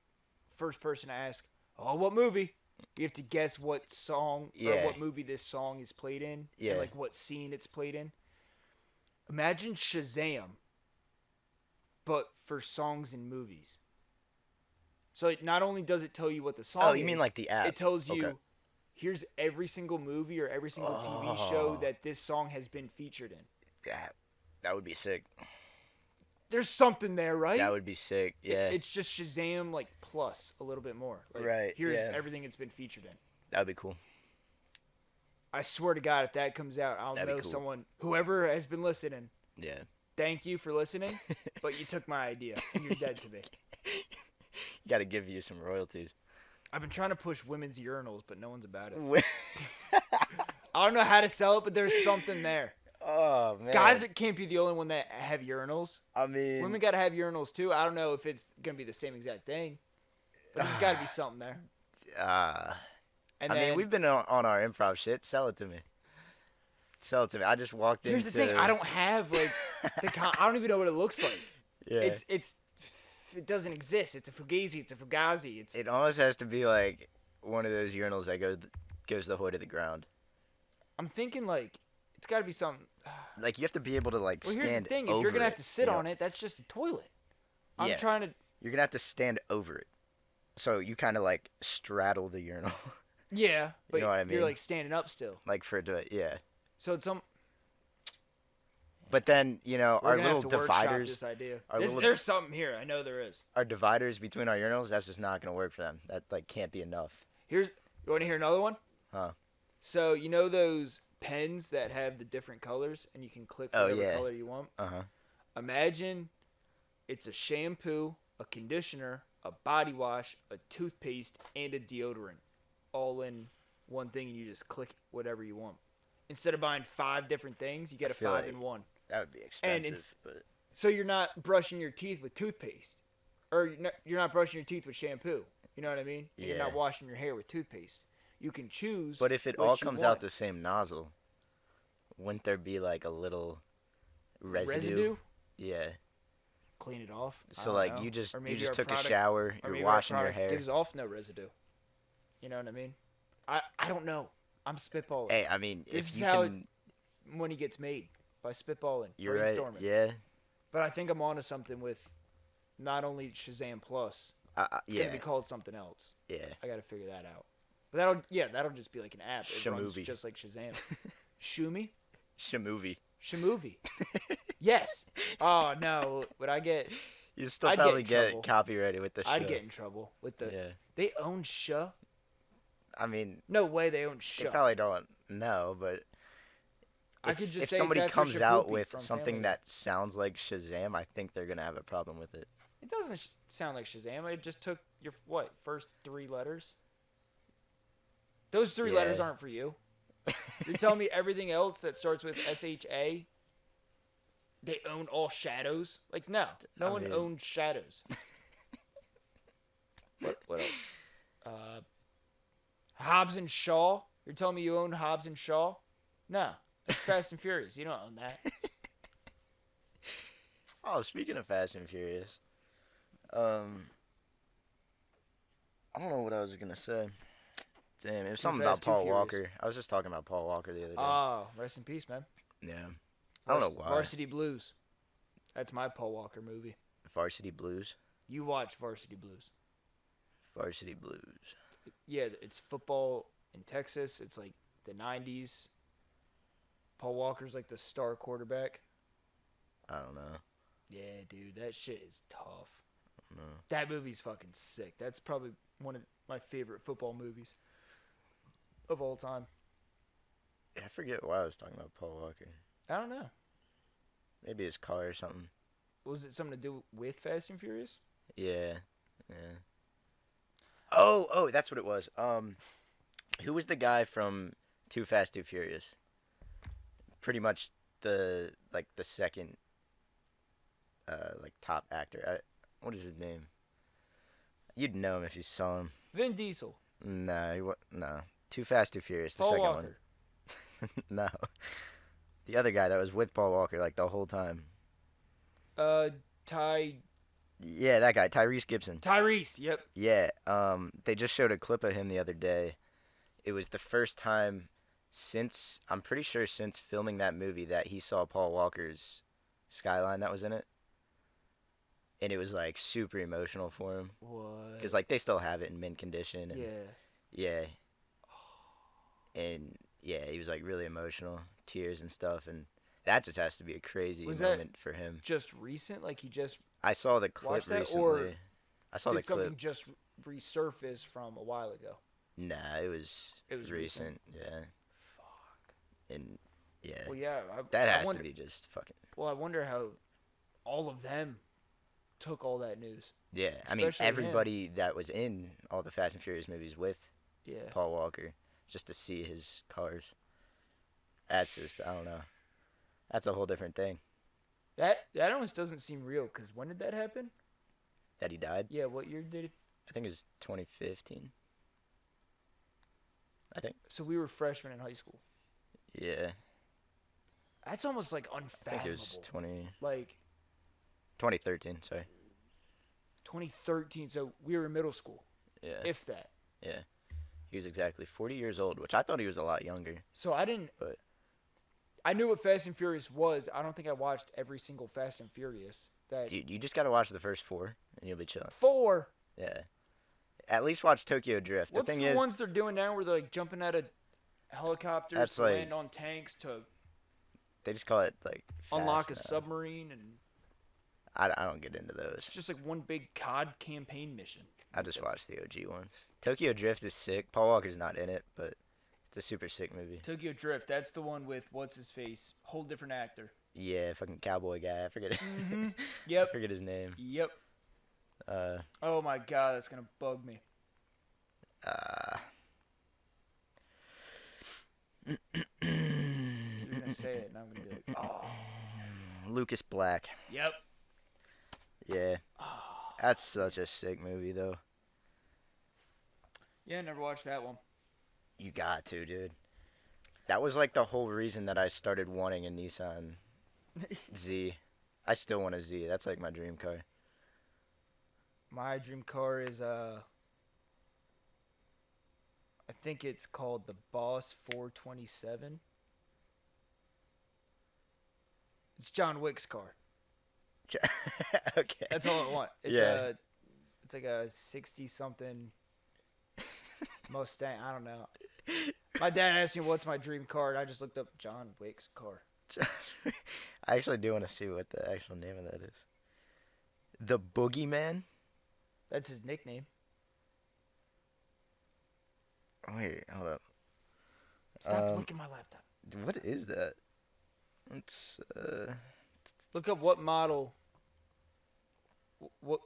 first person to ask, oh, what movie? You have to guess what song or what movie this song is played in, and, like, what scene it's played in. Imagine Shazam, but for songs in movies. So it not only does it tell you what the song is. Oh, you mean like the app? It tells you, here's every single movie or every single TV show that this song has been featured in. Yeah, that would be sick. There's something there, right? That would be sick, yeah. It's just Shazam, like, plus a little bit more. Like, right, here's everything it's been featured in. That would be cool. I swear to God, if that comes out, I'll know someone, whoever has been listening. Yeah. Thank you for listening, but you took my idea, and you're dead to me. Got to give you some royalties. I've been trying to push women's urinals, but no one's about it. I don't know how to sell it, but there's something there. Oh, man. Guys can't be the only one that have urinals. I mean... Women got to have urinals, too. I don't know if it's going to be the same exact thing, but there's got to be something there. I mean, we've been on our improv shit. Sell it to me. Sell it to me. I just walked into... Here's the thing. I don't have, like... I don't even know what it looks like. Yeah. It doesn't exist. It's a fugazi. It's a fugazi. It almost has to be like one of those urinals that goes the way to the ground. I'm thinking like it's got to be something. Like you have to be able to like stand over it. Here's the thing. If you're gonna have to sit on it, that's just a toilet. I'm trying to. You're gonna have to stand over it, so you kind of like straddle the urinal. Yeah, but you know what I mean? You're like standing up still. Like for yeah. So it's But then, you know, We're our gonna little have to dividers. This idea. There's something here. I know there is. Our dividers between our urinals, that's just not going to work for them. That, like, can't be enough. You want to hear another one? Huh. So, you know those pens that have the different colors and you can click whatever color you want? Uh-huh. Imagine it's a shampoo, a conditioner, a body wash, a toothpaste, and a deodorant. All in one thing, and you just click whatever you want. Instead of buying 5 different things, you get a 5 in one. That would be expensive. So you're not brushing your teeth with toothpaste. Or you're not brushing your teeth with shampoo. You know what I mean? Yeah. You're not washing your hair with toothpaste. You can choose. But if it all comes out the same nozzle, wouldn't there be like a little residue? Yeah. Clean it off. So like you just took a shower, you're washing your hair. Gives off no residue. You know what I mean? I don't know. I'm spitballing. Hey, I mean, this is how money gets made, by spitballing, you're brainstorming. Right. Yeah. But I think I'm onto something with not only Shazam Plus. It's gonna be called something else. Yeah. I gotta figure that out. But that'll just be like an app. It runs just like Shazam. Shumi? Shamovie. Yes. Oh no. Would I get? You still probably get copyrighted with the show. I'd get in trouble with the. Yeah. They own Sha. I mean, no way they own Sha. They probably don't know, but if somebody comes out with something that sounds like Shazam, I think they're gonna have a problem with it. It doesn't sound like Shazam. It just took your first 3 letters. Those 3 letters aren't for you. You're telling me everything else that starts with SHA, they own all shadows? Like no one owns shadows. What else? Hobbs and Shaw. You're telling me you own Hobbs and Shaw? No. It's Fast and Furious. You don't own that. Oh, speaking of Fast and Furious. I don't know what I was going to say. Damn, it was something about Paul Walker. I was just talking about Paul Walker the other day. Oh, rest in peace, man. Yeah. I don't know why. Varsity Blues. That's my Paul Walker movie. Varsity Blues? You watch Varsity Blues. Varsity Blues. Yeah, it's football in Texas. It's like the 90s. Paul Walker's like the star quarterback. I don't know. Yeah, dude, that shit is tough. I don't know. That movie's fucking sick. That's probably one of my favorite football movies of all time. Yeah, I forget why I was talking about Paul Walker. I don't know. Maybe his car or something. Was it something to do with Fast and Furious? Yeah. Yeah. Oh, that's what it was. Who was the guy from Too Fast, Too Furious? Pretty much the second like top actor. What is his name? You'd know him if you saw him. Vin Diesel. No. Too Fast, Too Furious, the Paul second Walker. one. No. The other guy that was with Paul Walker like the whole time. Yeah, that guy, Tyrese Gibson. Tyrese, yep. Yeah, they just showed a clip of him the other day. It was the first time I'm pretty sure since filming that movie that he saw Paul Walker's skyline that was in it. And it was like super emotional for him. What? Because like they still have it in mint condition. And, Yeah. Yeah. And yeah, he was like really emotional, tears and stuff. And that just has to be a crazy moment for him. Just recent? Like he just I saw the clip watched that, recently. or I saw did the clip. something just resurface from a while ago? Nah, it was recent. recent. Yeah. Fuck. And yeah. Well, yeah. That I has wonder, to be just fucking. Well, I wonder how all of them took all that news. Yeah, I mean Especially everybody that was in all the Fast and Furious movies with Yeah. Paul Walker, just to see his cars. That's just I don't know. That's a whole different thing. That almost doesn't seem real, because when did that happen? That he died. Yeah, what year did it? I think it was 2015. I think. So we were freshmen in high school. Yeah. That's almost like I unfathomable. think it was Like 2013. Sorry. 2013. So we were in middle school, Yeah. if that. Yeah. He was exactly 40 years old, which I thought he was a lot younger. So I didn't. But I knew what Fast and Furious was. I don't think I watched every single Fast and Furious. dude, you just gotta watch the first 4, and you'll be chilling. 4. Yeah. At least watch Tokyo Drift. What's the thing the is, ones they're doing now where they're like jumping out of helicopters That's to like- land on tanks to they just call it like unlock a fast now. submarine, and I don't get into those. it's just like one big COD campaign mission. I just watched the OG ones. Tokyo Drift is sick. Paul Walker's not in it, but it's a super sick movie. Tokyo Drift, that's the one with what's his face, whole different actor. Yeah, fucking cowboy guy. I forget it. Mm-hmm. I Yep. forget his name. Yep. Uh, Oh my god, that's gonna bug me. You're gonna say it, and I'm gonna be like, oh. Lucas Black. Yep. Yeah, that's such a sick movie though. Yeah, never watched that one. You got to, dude. That was like the whole reason that I started wanting a Nissan Z. I still want a Z. That's like my dream car. My dream car is I think it's called the Boss 427. It's John Wick's car. Okay. That's all I want. It's Yeah. it's like a 60 something Mustang. I don't know. My dad asked me what's my dream car, and I just looked up John Wick's car. I actually do want to see what the actual name of that is. The Boogeyman? That's his nickname. Wait, hold up. Stop looking at my laptop. What is that? It's Look up what model. What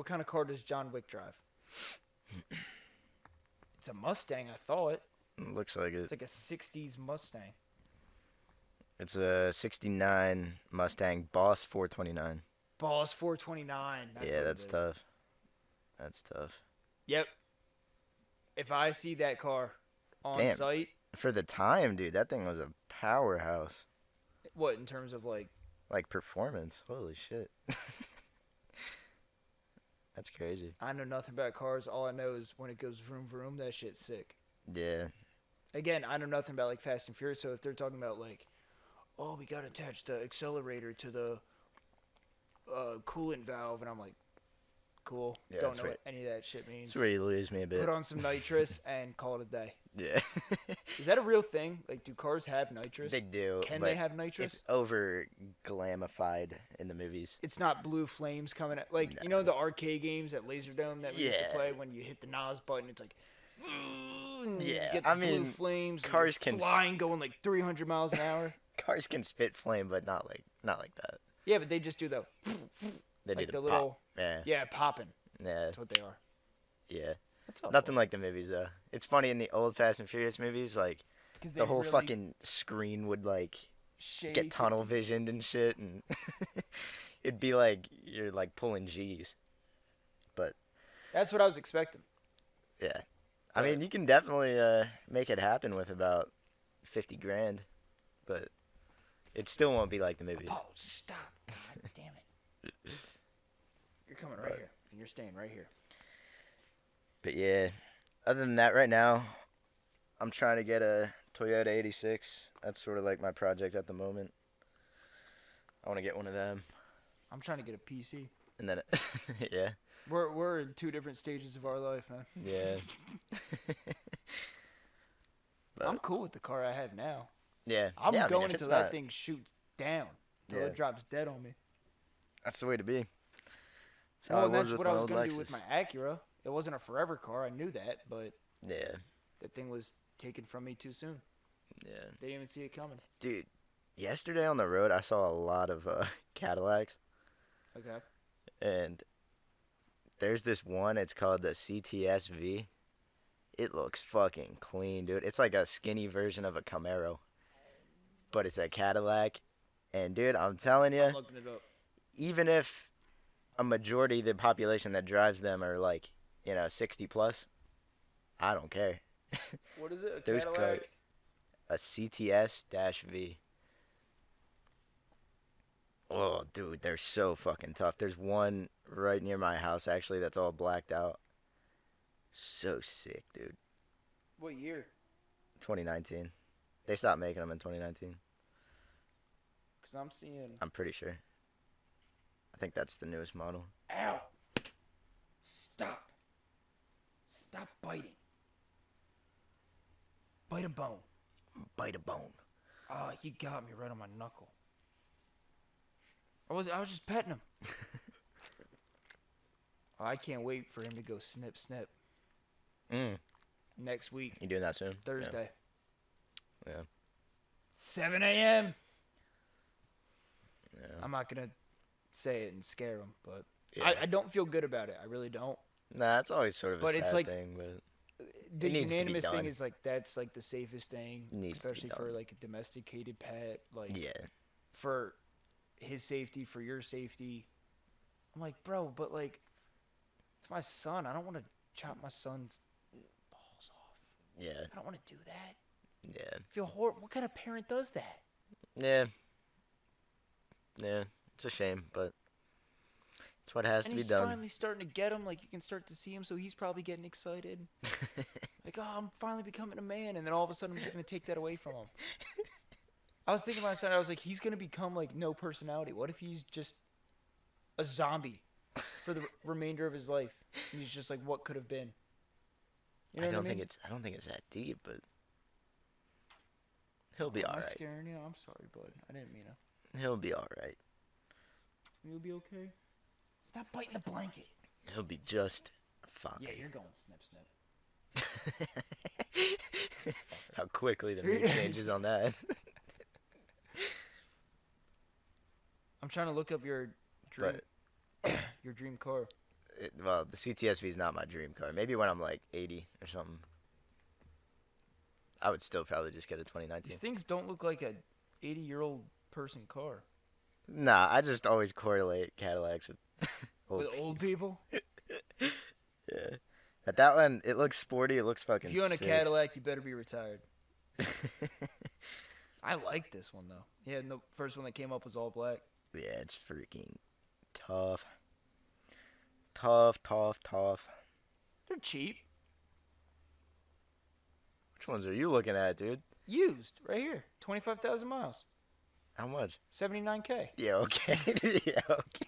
kind of car does John Wick drive? It's a Mustang, I thought. looks like it. It's like a 60s Mustang. It's a 69 Mustang Boss 429. Boss 429. Yeah, that's tough. That's tough. Yep. If I see that car on Damn. site, For the time, dude, that thing was a powerhouse. what, in terms of like, Like performance. Holy shit. That's crazy. I know nothing about cars. All I know is when it goes vroom vroom, that shit's sick. Yeah. Again, I know nothing about like Fast and Furious, so if they're talking about like, oh, we gotta attach the accelerator to the coolant valve, and I'm like, cool. Yeah, Don't that's know right. what any of that shit means. That's where you lose me a bit. Put on some nitrous and call it a day. Yeah. Is that a real thing? Like, do cars have nitrous? They do. Can but they have nitrous? It's over glamified in the movies. It's not blue flames coming at, like, you know the arcade games at Laserdome that we used to Yeah. play when you hit the NOS button, it's like, and you Yeah, get the I blue mean, flames, and cars you're can flying going like 300 miles an hour. Cars can spit flame, but not like Not like that. Yeah, but they just do the They like do the the pop. little Yeah. popping. Yeah. That's what they are. Yeah. That's all Nothing like the movies though. It's funny in the old Fast and Furious movies, like because the they whole really fucking screen would like shake get tunnel visioned and shit, and it'd be like you're like pulling G's. But That's what I was expecting. yeah, I mean you can definitely make it happen with about 50 grand, but it still won't be like the movies. Oh, stop! God damn it! You're coming right here, and you're staying right here. But yeah, other than that, right now, I'm trying to get a Toyota 86. That's sort of like my project at the moment. I want to get one of them. I'm trying to get a PC. And then, yeah. We're in two different stages of our life, man. Yeah. But, I'm cool with the car I have now. yeah. I'm yeah, going until that thing shoots down, till Yeah. it drops dead on me. That's the way to be. That's how Well, it and was that's with what my I was old gonna do Lexus. with my Acura. It wasn't a forever car. I knew that, but Yeah. that thing was taken from me too soon. Yeah. They didn't even see it coming. Dude, yesterday on the road, I saw a lot of Cadillacs. Okay. And there's this one, it's called the CTS-V. It looks fucking clean, dude. It's like a skinny version of a Camaro. But it's a Cadillac. And, dude, I'm telling you, I'm looking it up. even if a majority of the population that drives them are like, 60 plus, I don't care. What is it? A Those Cadillac? A CTS-V. Oh, dude, they're so fucking tough. There's one right near my house, actually, that's all blacked out. So sick, dude. What year? 2019. They stopped making them in 2019. Because I'm seeing... I'm pretty sure. I think that's the newest model. Ow! Stop. Stop biting. Bite a bone. Bite a bone. Oh, you got me right on my knuckle. I was just petting him. Oh, I can't wait for him to go snip snip Mm. next week, You doing that soon? Thursday. Yeah. 7 a.m. Yeah. I'm not gonna say it and scare him, but Yeah. I don't feel good about it. I really don't. Nah, it's always sort of a But sad it's like- thing, but The It needs to be unanimous thing done. is like that's like the safest thing, Needs to be especially for done. like a domesticated pet, like yeah. for his safety, for your safety. I'm like, bro, but like, it's my son. I don't want to chop my son's balls off. Yeah. I don't want to do that. Yeah. I feel horrible. What kind of parent does that? Yeah. Yeah. It's a shame, but it's what has And to be he's done. finally starting to get him. Like you can start to see him, so he's probably getting excited. Like, oh, I'm finally becoming a man, and then all of a sudden I'm just gonna take that away from him. I was thinking to myself, I was like, he's gonna become like no personality. What if he's just a zombie for the remainder of his life? And he's just like, what could have been? You know I don't what I mean? think it's that deep, but he'll be Am I alright. scaring you? I'm sorry, bud. I didn't mean to. He'll be alright. You'll be okay. Stop biting the blanket. He'll be just fine. Yeah, you're going snip snip. How quickly the mood changes on that. I'm trying to look up your dream, your dream car. Well, the CTSV is not my dream car. Maybe when I'm like 80 or something. I would still probably just get a 2019. These things don't look like a 80-year-old person car. Nah, I just always correlate Cadillacs with With old people? Yeah. But that one, it looks sporty. It looks fucking If you own a sick. Cadillac, you better be retired. I like this one, though. Yeah, and the first one that came up was all black. Yeah, it's freaking tough. Tough. They're cheap. Which ones are you looking at, dude? Used, right here. 25,000 miles. How much? 79K. Yeah, okay. Yeah, okay.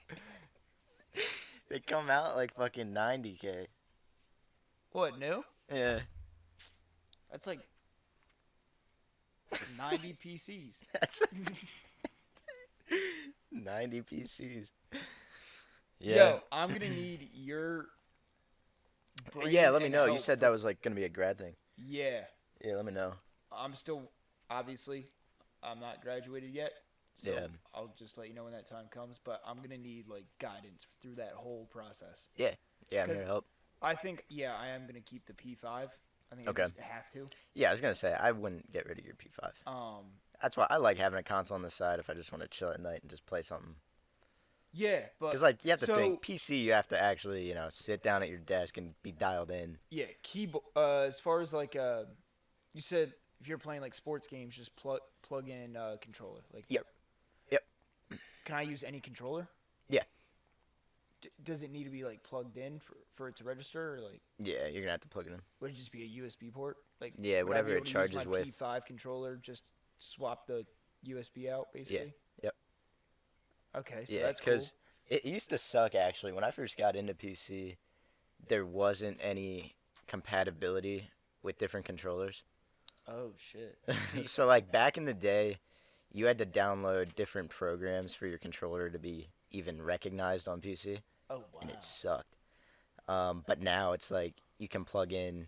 They come out like fucking 90K. What, new? Yeah. That's like 90 PCs. That's 90 PCs. Yeah. Yo, I'm going to need your brain Yeah, let me and know. You help said that was like going to be a grad thing. Yeah. Yeah, let me know. I'm still, obviously, I'm not graduated yet. So Yeah. I'll just let you know when that time comes. But I'm gonna need like guidance through that whole process. Yeah. Yeah, I'm here Because to help. I think I am gonna keep the P5. I think I Okay. just have to. Yeah, I was gonna say I wouldn't get rid of your P5. Um, That's why I like having a console on the side if I just want to chill at night and just play something. yeah, but Because like you have to so think PC, you have to actually sit down at your desk and be dialed in. yeah, keyboard. As far as like you said if you're playing like sports games, just plug in controller. Like Yep. Yep. can I use any controller? Yeah. Does it need to be like plugged in for it to register, or like Yeah, you're gonna have to plug it in. would it just be a USB port? Like Yeah, would I whatever be it able to charges use my with. P5 controller, just swap the USB out basically. Yep. Okay, so Yeah, that's cool. because it used to suck actually. When I first got into PC, there wasn't any compatibility with different controllers. Oh shit. So like back in the day, you had to download different programs for your controller to be even recognized on PC, Oh wow. and it sucked. But now it's like you can plug in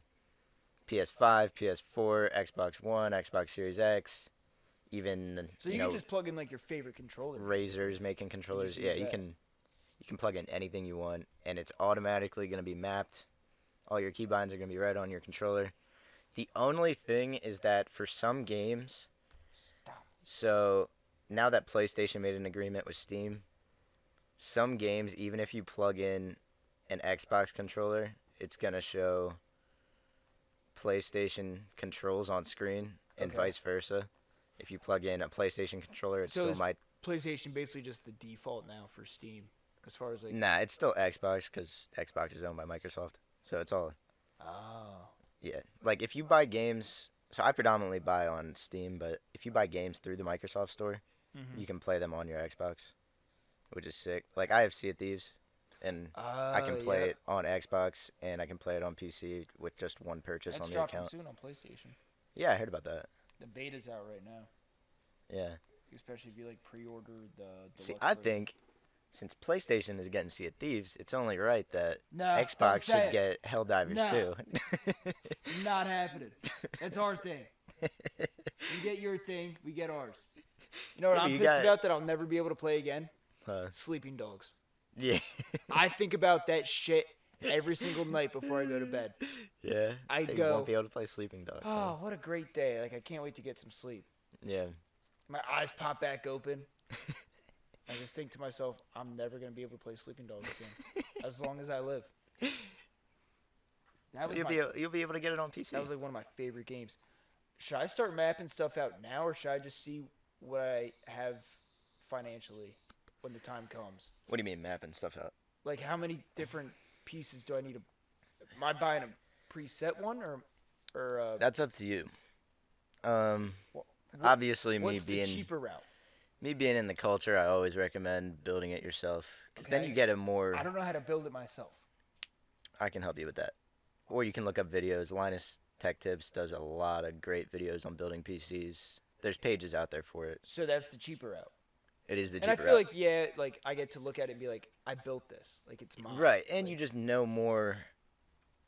PS5, PS4, Xbox One, Xbox Series X, even So you can just plug in like your favorite controller. Razer's making controllers. use Yeah, that. you can plug in anything you want, and it's automatically going to be mapped. All your keybinds are going to be right on your controller. The only thing is that for some games, Stop. so now that PlayStation made an agreement with Steam, some games, even if you plug in an Xbox controller, it's going to show PlayStation controls on screen and Okay. vice versa. If you plug in a PlayStation controller, it So still is might. PlayStation basically just the default now for Steam, as far as like. Nah, it's still Xbox because Xbox is owned by Microsoft. So it's all. Oh. Yeah. Like if you buy games. So I predominantly buy on Steam, but if you buy games through the Microsoft Store, Mm-hmm. you can play them on your Xbox, which is sick. Like I have Sea of Thieves, and I can play it on Xbox and I can play it on PC with just one purchase That's on the dropping account. soon on PlayStation. Yeah, I heard about that. The beta's out right now, Yeah. especially if you like pre-order the. See, deluxe I version. think since PlayStation is getting Sea of Thieves, it's only right that No, Xbox don't say should it. get Helldivers No. too. Not happening. That's our thing. You get your thing, we get ours. You know what Yeah, but I'm you pissed got- about that I'll never be able to play again? Huh. Sleeping Dogs. Yeah. I think about that shit every single night before I go to bed. Yeah. I You go, won't be able to play Sleeping Dogs. oh, what a great day. Like, I can't wait to get some sleep. Yeah. My eyes pop back open. I just think to myself, I'm never going to be able to play Sleeping Dogs again. As long as I live. That was, You'll be able to get it on PC. that was like one of my favorite games. Should I start mapping stuff out now, or should I just see what I have financially when the time comes? What do you mean mapping stuff out? Like, how many different pieces do I need to? Am I buying a preset one, or That's up to you. what, Obviously, what's the cheaper route? me being in the culture, I always recommend building it yourself because then Okay. you get a more. I don't know how to build it myself. I can help you with that, or you can look up videos. Linus Tech Tips does a lot of great videos on building PCs. There's pages out there for it. So that's the cheaper route. It is the And I cheaper feel route. like I get to look at it and be like, I built this. Like, it's mine. Right, and Like, you just know more.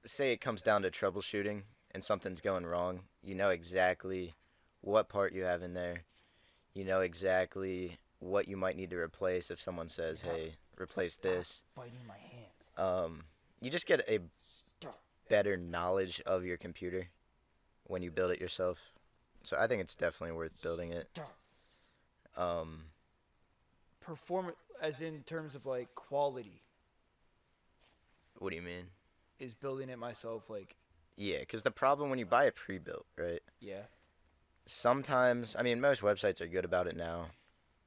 Say it comes down to troubleshooting and something's going wrong, you know exactly what part you have in there. You know exactly what you might need to replace if someone says, "Hey, replace Stop this." biting my hands. You just get a Stop. better knowledge of your computer when you build it yourself. So I think it's definitely worth building it. Stop. Um, Perform as in terms of like quality what do you mean? is building it myself. Like, Yeah, because the problem when you buy it pre-built, right? yeah. Sometimes, I mean, most websites are good about it now,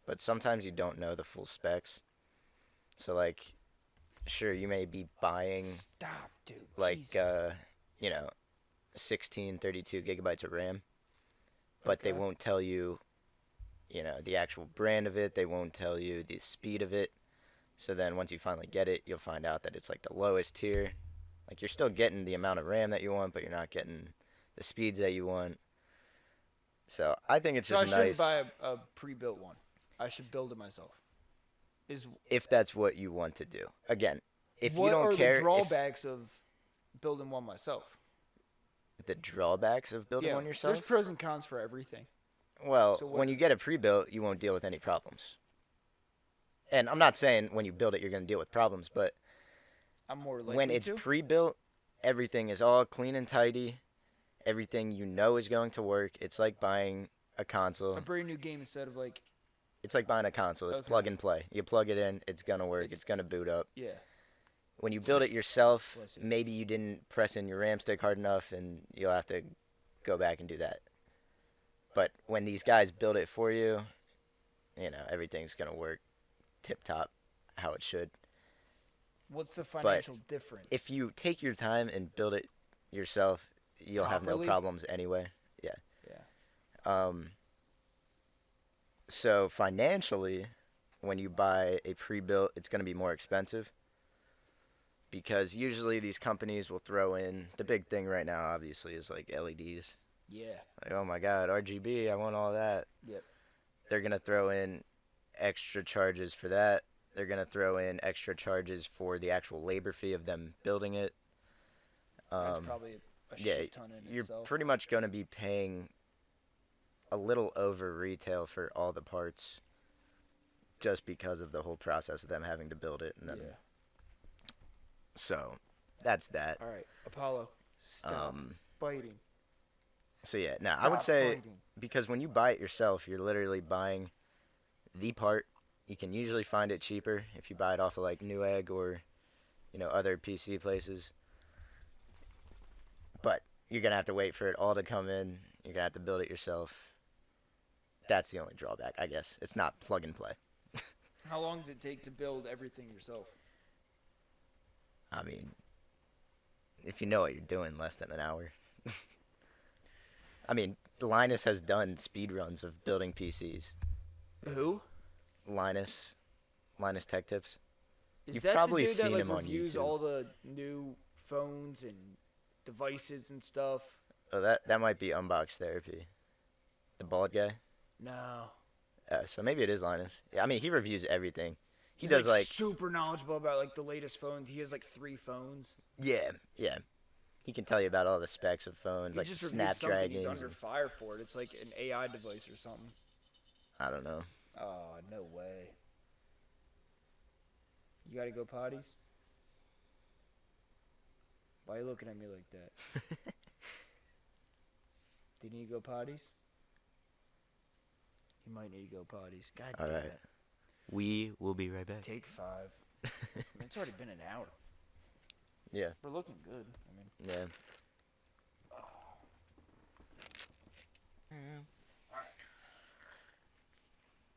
but sometimes you don't know the full specs. So, like, sure, you may be buying, Stop, dude. like, Jesus. 16, 32 gigabytes of RAM, but they Okay. won't tell you, the actual brand of it. They won't tell you the speed of it. So then once you finally get it, you'll find out that it's, like, the lowest tier. Like, you're still getting the amount of RAM that you want, but you're not getting the speeds that you want. So I think it's So I just shouldn't nice buy a pre-built one. I should build it myself. Is if that's what you want to do. Again, if what you don't are care the drawbacks of building one myself? if the drawbacks of building one yourself, there's pros and cons for everything. Well, So when you get it pre-built, you won't deal with any problems. And I'm not saying when you build it you're going to deal with problems, but I'm more when likely it's to. pre-built, everything is all clean and tidy. Everything you know is going to work. It's like buying a console. A brand new game instead of like. It's like buying a console. It's Okay. plug and play. You plug it in, it's going to work. It's going to boot up. Yeah. When you build it yourself, Bless you. maybe you didn't press in your RAM stick hard enough and you'll have to go back and do that. But when these guys build it for you, everything's going to work tip-top how it should. What's the financial difference? If you take your time and build it yourself, you'll have no Properly? problems anyway. Yeah. Yeah. So financially, when you buy a pre-built, it's going to be more expensive because usually these companies will throw in the big thing right now. Obviously, is like LEDs. Yeah. Like, oh my God, RGB! I want all that. Yep. They're going to throw in extra charges for that. They're going to throw in extra charges for the actual labor fee of them building it. That's probably a shit ton in You're itself. pretty much going to be paying a little over retail for all the parts just because of the whole process of them having to build it. And then, Yeah. So, that's that. All right, Apollo, stop biting. So, yeah, now I would Stop say biting. because when you buy it yourself, you're literally buying the part. You can usually find it cheaper if you buy it off of like Newegg or, other PC places. But you're going to have to wait for it all to come in. You're going to have to build it yourself. That's the only drawback, I guess. It's not plug and play. How long does it take to build everything yourself? I mean, if you know what you're doing, less than an hour. I mean, Linus has done speed runs of building PCs. Who? Linus Tech Tips. Is You've that probably the dude seen that him on reviews YouTube. all the new phones and devices and stuff? Oh, that might be Unbox Therapy. The bald guy. No. So maybe it is Linus. Yeah, I mean, he reviews everything. He He's does like super knowledgeable about like the latest phones. He has like 3 phones. yeah. He can tell you about all the specs of phones, He like just reviewed something. Snapdragons. He's under fire for it. It's like an AI device or something. I don't know. Oh, no way. You gotta go potties? Why are you looking at me like that? Do you need to go potties? You might need to go potties. God All damn right. it. We will be right back. Take 5. I mean, it's already been an hour. Yeah. We're looking good. I mean, Yeah.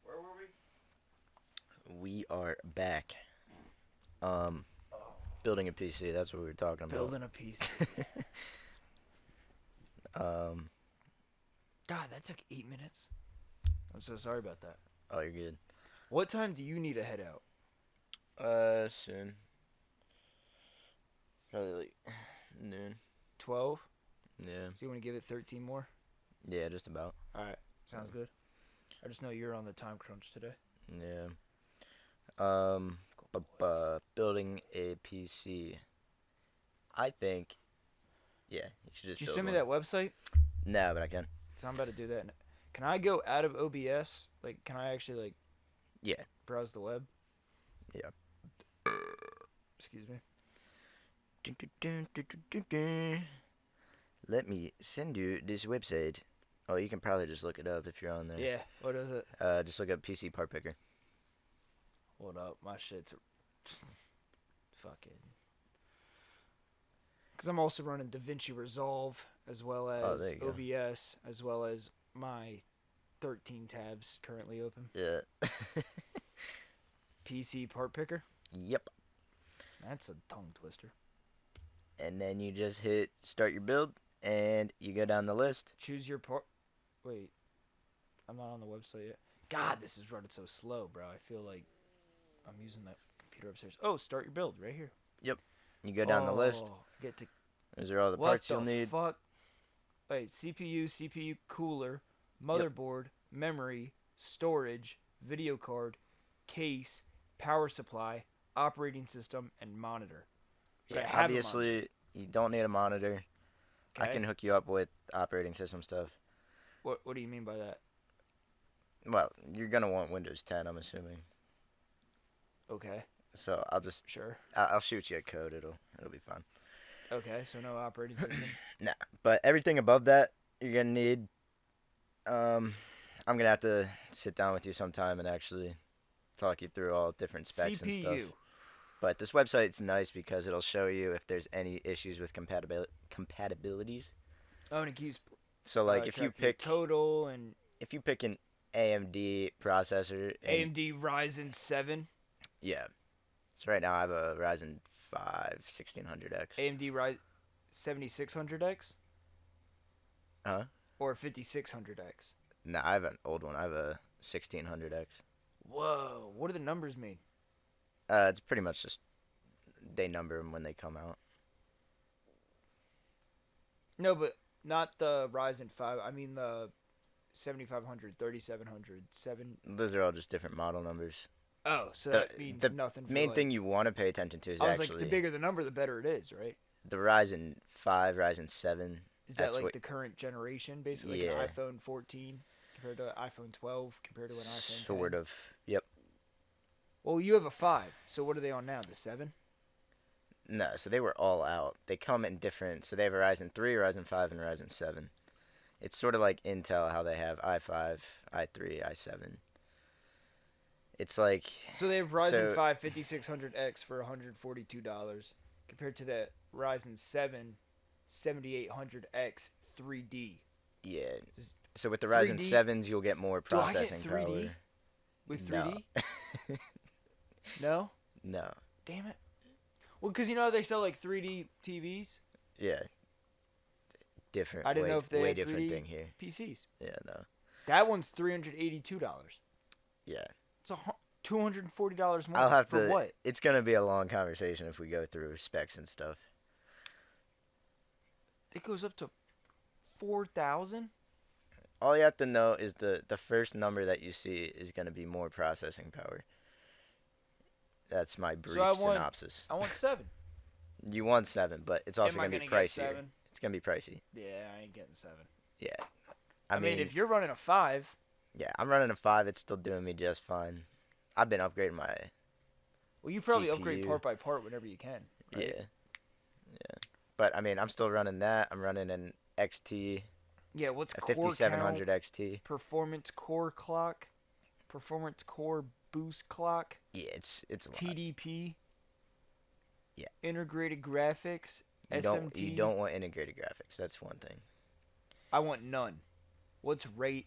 where were we? We are back. Building a PC. That's what we were talking about. Building a piece. God, that took 8 minutes. I'm so sorry about that. Oh, you're good. What time do you need to head out? Soon. Probably like noon. 12? Yeah. So you want to give it 13 more? Yeah, just about. All right. Sounds good. I just know you're on the time crunch today. Yeah. Building a PC. I think. Yeah, you should just. Did you build send me one. that website? No, but I can. So I'm about to do that. Can I go out of OBS? Like, can I actually like Yeah. browse the web? Yeah. Excuse me. Let me send you this website. Oh, you can probably just look it up if you're on there. Yeah. What is it? Just look up PC part picker. Hold up. My shit's fucking. Because I'm also running DaVinci Resolve as well as there you go. OBS as well as my 13 tabs currently open. Yeah. PC part picker. Yep. That's a tongue twister. And then you just hit start your build, and you go down the list. Choose your part. Wait, I'm not on the website yet. God, this is running so slow, bro. I feel like I'm using that computer upstairs. Oh, start your build right here. You go down the list. Get to Those are all the what parts the you'll need. fuck? Wait, CPU cooler, motherboard, memory, storage, video card, case, power supply, operating system, and monitor. But I Yeah, have a obviously, you don't need a monitor. I Okay. can hook you up with operating system stuff. What do you mean by that? Well, you're gonna want Windows 10, I'm assuming. Okay. So Sure. I'll shoot you a code. It'll be fine. Okay, so no operating system. Nah, but everything above that you're gonna need. I'm gonna have to sit down with you sometime and actually talk you through all different specs and stuff. CPU. But this website's nice because it'll show you if there's any issues with compatibilities. Oh, and it keeps So like track of your total and if you pick an AMD processor, AMD Ryzen 7, yeah. So right now I have a Ryzen 5 1600X. AMD Ryzen 7600X, Huh? or 5600X. No, I have an old one. I have a 1600X. Whoa, what do the numbers mean? It's pretty much just they number them when they come out. No, but not the Ryzen 5. I mean the 7500, 3700, 7. Those are all just different model numbers. Oh, so that means nothing. For Main thing you want to pay attention to is I was actually like, the bigger the number, the better it is, right? the Ryzen 5, Ryzen 7. Is that like the current generation, basically? Yeah. Like an iPhone 14 compared to an iPhone 12 compared to an iPhone 10? Sort of. Yep. Well, you have a 5, so what are they on now? The 7? No, so they were all out. They come in different. So they have a Ryzen 3, Ryzen 5, and Ryzen 7. It's sort of like Intel, how they have i5, i3, i7. It's like. So they have Ryzen 5 5600X for $142 compared to the Ryzen 7 7800X 3D. Yeah. Just So with the 3D? Ryzen 7s, you'll get more processing Do I get 3D power. with No. 3D? No? No. Damn it. Well, because you know how they sell like 3D TVs? Yeah. Different. I didn't know if they way had different 3D thing here. PCs. Yeah, no. That one's $382. Yeah. It's $240 more. I'll have for to. what? It's gonna be a long conversation if we go through specs and stuff. It goes up to 4,000. All you have to know is the first number that you see is gonna be more processing power. That's my brief synopsis. I want 7. You want 7, but it's also Am I gonna be gonna get pricier. 7? It's gonna be pricey. Yeah, I ain't getting 7. Yeah. I mean, if you're running a 5, yeah, I'm running a 5. It's still doing me just fine. I've been upgrading my. well, you probably upgrade GPU. part by part whenever you can. Right? Yeah. But I mean, I'm still running that. I'm running an XT, Yeah, what's a core 5700 count? XT. Performance core clock, performance core boost clock, Yeah, it's a lot. TDP. Yeah. Integrated graphics, You SMT. you don't want integrated graphics. That's one thing. I want none. What's Radeon?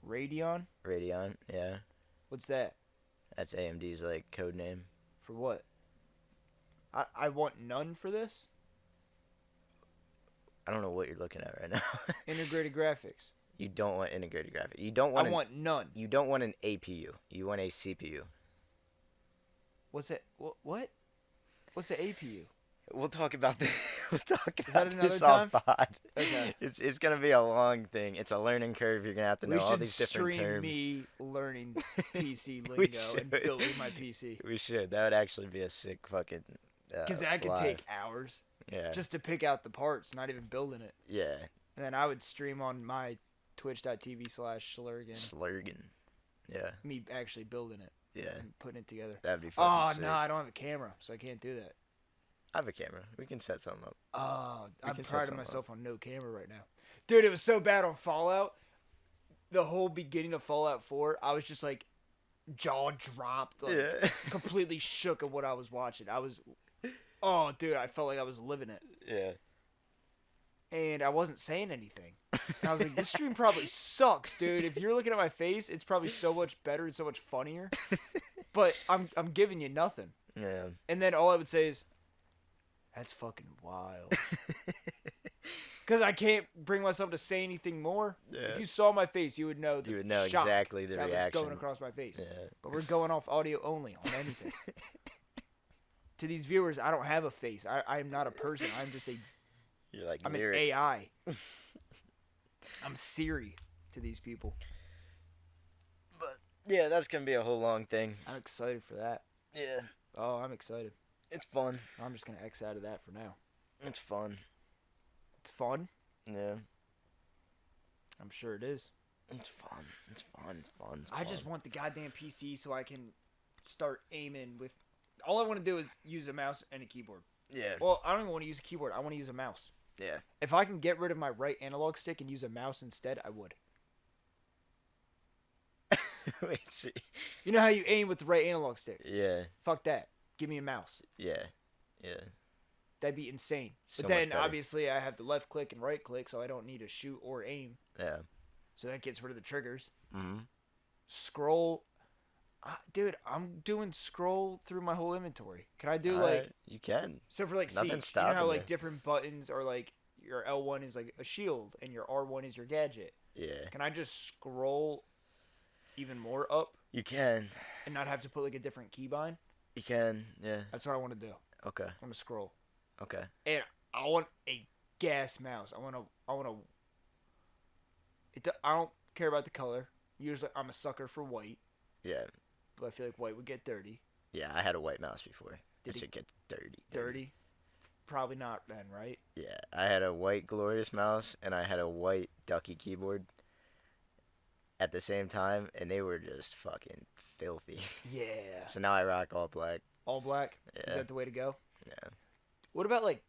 Radeon, yeah. What's that? That's AMD's like code name. For what? I want none for this? I don't know what you're looking at right now. Integrated graphics. You don't want integrated graphics. You don't want. I want none. You don't want an APU. You want a CPU. What's that? What? What's the APU? We'll talk about this. We'll talk Is that about another this time? off pod. Okay. It's gonna be a long thing. It's a learning curve. You're gonna have to know We all should these different stream terms. me learning PC We lingo and should. building my PC. We should. That would actually be a sick fucking. Because that could live. take hours Yeah. just to pick out the parts, not even building it. Yeah. And then I would stream on my twitch.tv/shlergan. Slurgan. Yeah. Me actually building it Yeah. and putting it together. That'd be Oh, fucking sick. no, I don't have a camera, so I can't do that. I have a camera. We can set something up. Oh, We I'm can set proud of something myself on no camera right now. Dude, it was so bad on Fallout. The whole beginning of Fallout 4, I was just like jaw dropped, like Yeah. completely shook of what I was watching. Oh, dude, I felt like I was living it. Yeah. And I wasn't saying anything. And I was like, this stream probably sucks, dude. If you're looking at my face, it's probably so much better and so much funnier. But I'm giving you nothing. Yeah. And then all I would say is, that's fucking wild. Because I can't bring myself to say anything more. Yeah. If you saw my face, you would know the You would know shock exactly the that reaction. was going across my face. Yeah. But we're going off audio only on anything. To these viewers, I don't have a face. I am not a person. I'm just You're like I'm an lyric. AI. I'm Siri to these people. But yeah, that's gonna be a whole long thing. I'm excited for that. Yeah. Oh, I'm excited. It's fun. I'm just going to X out of that for now. It's fun. It's fun. Yeah. I'm sure it is. It's fun. It's fun. It's fun. It's I fun. just want the goddamn PC so I can start aiming with. All I want to do is use a mouse and a keyboard. Yeah. Well, I don't even want to use a keyboard. I want to use a mouse. Yeah. If I can get rid of my right analog stick and use a mouse instead, I would. Wait, see. You know how you aim with the right analog stick? Yeah. Fuck that. Give me a mouse. Yeah. Yeah. That'd be insane. So but much then, better. obviously, I have the left click and right click, so I don't need to shoot or aim. Yeah. So that gets rid of the triggers. Mm-hmm. Scroll. Dude, I'm doing scroll through my whole inventory. Can I do, like... You can. So for, like, Nothing's Siege, you know how, stopping like, you. different buttons are, like, your L1 is, like, a shield, and your R1 is your gadget. Yeah. Can I just scroll even more up You can. and not have to put, like, a different keybind? You can. Yeah. That's what I want to do. Okay. I want to scroll. Okay. And I want a gas mouse. I don't care about the color. Usually, I'm a sucker for white, Yeah. but I feel like white would get dirty. Yeah. I had a white mouse before. Did It it should get dirty. Dirty? Probably not then, right? Yeah. I had a white Glorious mouse and I had a white Ducky keyboard at the same time, and they were just fucking filthy. Yeah. So now I rock all black. All black? Is Yeah. that the way to go? Yeah. What about, like,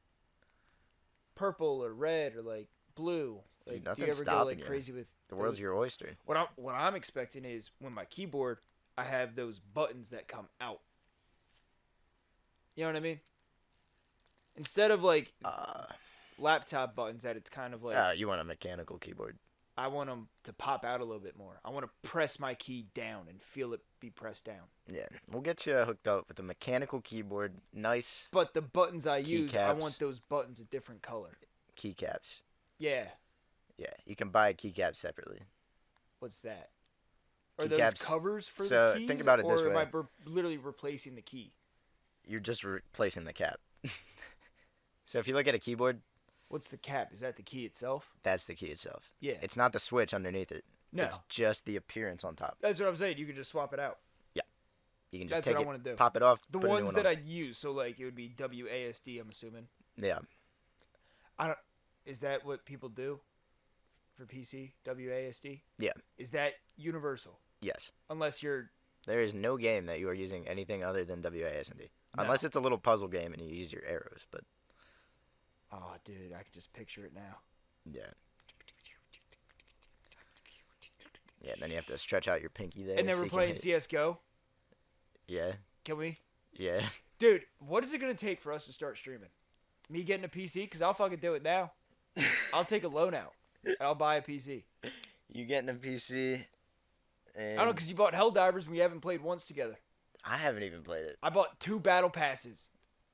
purple or red or, like, blue? Dude, Like, do you nothing's ever go, stopping like, you. crazy with... The world's your oyster. What I'm expecting is, when my keyboard, I have those buttons that come out. You know what I mean? Instead of, like, laptop buttons that it's kind of like... You want a mechanical keyboard. I want them to pop out a little bit more. I want to press my key down and feel it be pressed down. Yeah. We'll get you hooked up with a mechanical keyboard. Nice But the buttons I use, I Keycaps. want those buttons a different color. keycaps. Yeah. Yeah. You can buy keycaps separately. What's that? Are those Keycaps. covers for So, the keys? think about it this or am way. I literally replacing the key? You're just replacing the cap. So if you look at a keyboard, What's the cap? Is that the key itself? that's the key itself. Yeah. It's not the switch underneath it. No. It's just the appearance on top. That's what I'm saying. You can just swap it out. You can just That's take what I it, wanna do. pop it off. The put a new ones one that on. I'd use, so like it would be WASD, I'm assuming. Yeah. Is that what people do for PC? WASD? Yeah. Is that universal? Yes. Unless you're... There is no game that you are using anything other than WASD. No. Unless it's a little puzzle game and you use your arrows, but Oh, dude, I can just picture it now. yeah. Yeah, and then you have to stretch out your pinky there. And then so we're you can playing hit- CSGO. Yeah. Can we? Yeah. Dude, what is it going to take for us to start streaming? Me getting a PC? Because I'll fucking do it now. I'll take a loan out. And I'll buy a PC. You getting a PC and I don't know, because you bought Helldivers and we haven't played once together. I haven't even played it. I bought 2 battle passes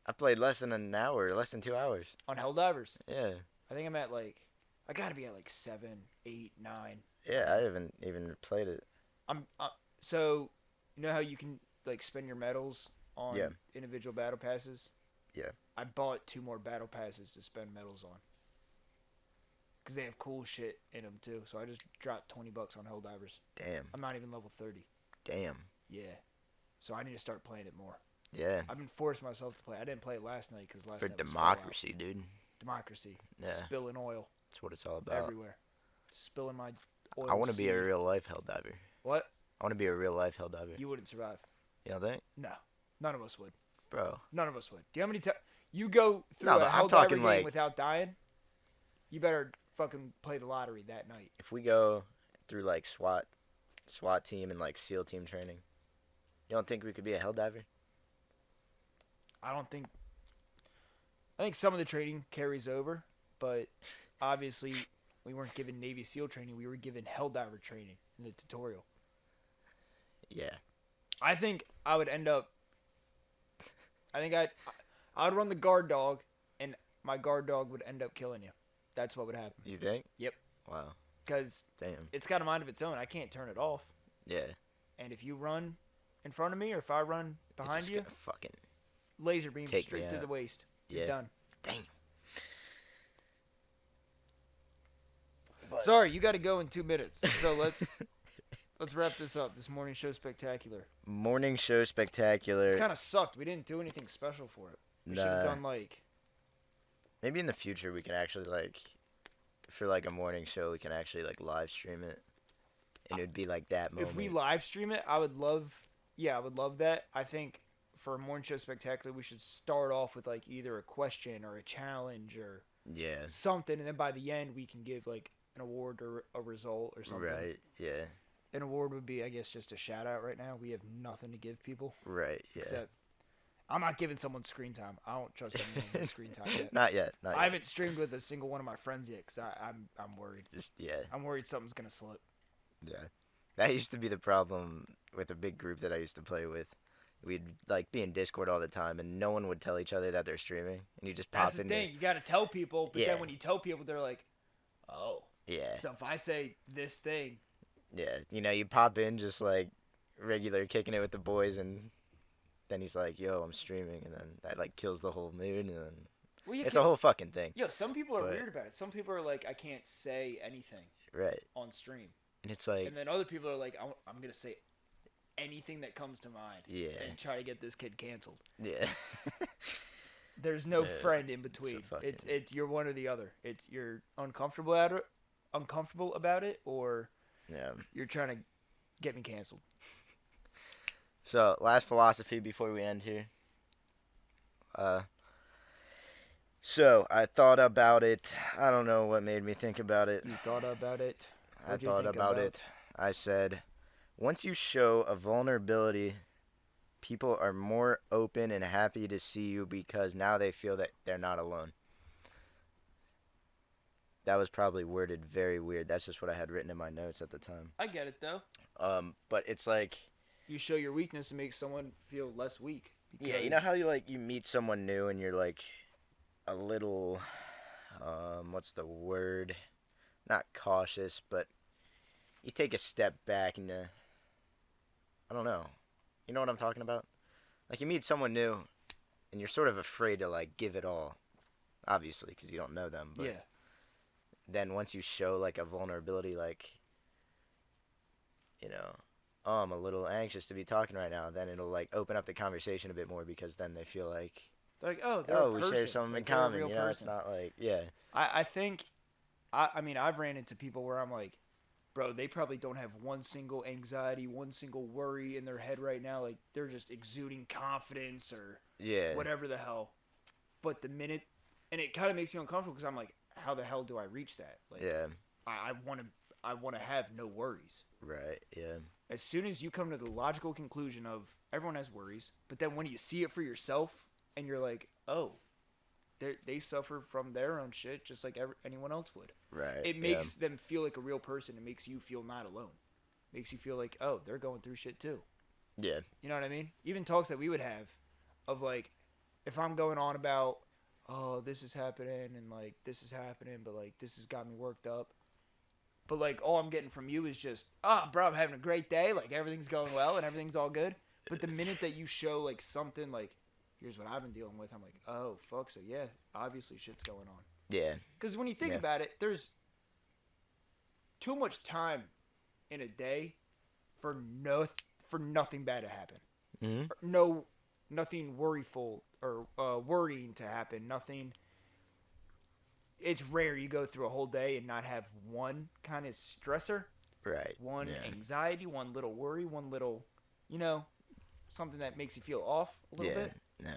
I played less than an hour, less than 2 hours. on Helldivers. Yeah. I think I'm at like... I got to be at like 7, 8, 9. Yeah, I haven't even played it. So, you know how you can like spend your medals on Yeah. individual battle passes? Yeah. I bought 2 more battle passes to spend medals on. Because they have cool shit in them too. So I just dropped $20 on Helldivers. Damn. I'm not even level 30. Damn. Yeah. So I need to start playing it more. Yeah. I've been forcing myself to play. I didn't play it last night because last For night was Fallout. democracy, dude. Democracy. Yeah. Spilling oil That's what it's all about. everywhere. Spilling my oil. I want to be a seed. real life helldiver. What? I want to be a real life helldiver. You wouldn't survive. You know that? No. None of us would. Bro. None of us would. Do you know how many times you go through No, a but I'm Helldiver talking, game like- without dying? You better fucking play the lottery that night. If we go through like SWAT team and like SEAL team training, you don't think we could be a helldiver? I think some of the training carries over, but obviously we weren't given Navy SEAL training. We were given Helldiver training in the tutorial. Yeah. I think I would end up. I think I would run the guard dog, and my guard dog would end up killing you. That's what would happen. You think? Yep. Wow. Because Damn. it's got a mind of its own. I can't turn it off. Yeah. And if you run in front of me, or if I run It's behind just you, gonna fucking laser beam take me straight to out. the waist. Yeah. You're done. damn. Sorry, you got to go in 2 minutes. So let's wrap this up. This morning show spectacular. Morning show spectacular. It's kind of sucked. We didn't do anything special for it. We should have Nah. done like Maybe in the future we can actually like, for like a morning show, we can actually like live stream it. and it would be like that moment. If we live stream it, I would love that. I think for a morning show spectacular, we should start off with like either a question or a challenge or something, and then by the end we can give like an award or a result or something. Right. Yeah. An award would be, I guess, just a shout out. Right now, we have nothing to give people. Right. Yeah. Except, I'm not giving someone screen time. I don't trust anyone with screen time yet. Not yet. I haven't streamed with a single one of my friends yet because I'm worried. I'm worried something's gonna slip. Yeah. That used to be the problem with a big group that I used to play with. We'd like be in Discord all the time, and no one would tell each other that they're streaming, and you just pop in. That's the thing. You gotta tell people, but then when you tell people, they're like, "Oh, yeah." So if I say this thing, yeah, you pop in just like regular kicking it with the boys, and then he's like, "Yo, I'm streaming," and then that like kills the whole mood, and then it's a whole fucking thing. Yo, some people are weird about it. Some people are like, "I can't say anything on stream," and it's like, and then other people are like, "I'm gonna say anything that comes to mind and try to get this kid canceled." Yeah. There's no friend in between. It's you're one or the other. It's you're uncomfortable about it, or you're trying to get me canceled. So, last philosophy before we end here. So I thought about it. I don't know what made me think about it. You thought about it? I thought about it. I said, once you show a vulnerability, people are more open and happy to see you because now they feel that they're not alone. That was probably worded very weird. That's just what I had written in my notes at the time. I get it, though. But it's like, you show your weakness and make someone feel less weak. Yeah, you know how you meet someone new and you're like a little, what's the word? Not cautious, but you take a step back and I don't know. You know what I'm talking about? Like you meet someone new and you're sort of afraid to like give it all, obviously, because you don't know them. But then once you show like a vulnerability, like, you know, oh, I'm a little anxious to be talking right now, then it'll like open up the conversation a bit more because then they feel like, we share something in common. You know, it's not like, I think, I mean, I've ran into people where I'm like, bro, they probably don't have one single anxiety, one single worry in their head right now. Like, they're just exuding confidence or whatever the hell. But the minute, and it kind of makes me uncomfortable because I'm like, how the hell do I reach that? Like, I want to have no worries. Right, yeah. As soon as you come to the logical conclusion of everyone has worries, but then when you see it for yourself and you're like, oh, they suffer from their own shit just like anyone else would. Right. It makes them feel like a real person. It makes you feel not alone. It makes you feel like, oh, they're going through shit too. Yeah. You know what I mean? Even talks that we would have of like, if I'm going on about, oh, this is happening and like this is happening, but like this has got me worked up. But like all I'm getting from you is just, bro, I'm having a great day. Like everything's going well and everything's all good. But the minute that you show like something like, here's what I've been dealing with, I'm like, oh, fuck, so yeah, obviously shit's going on. Yeah. Because when you think about it, there's too much time in a day for nothing bad to happen. Mm-hmm. Nothing worryful or worrying to happen. Nothing. It's rare you go through a whole day and not have one kind of stressor. Right. One anxiety, one little worry, one little, something that makes you feel off a little bit. Yeah.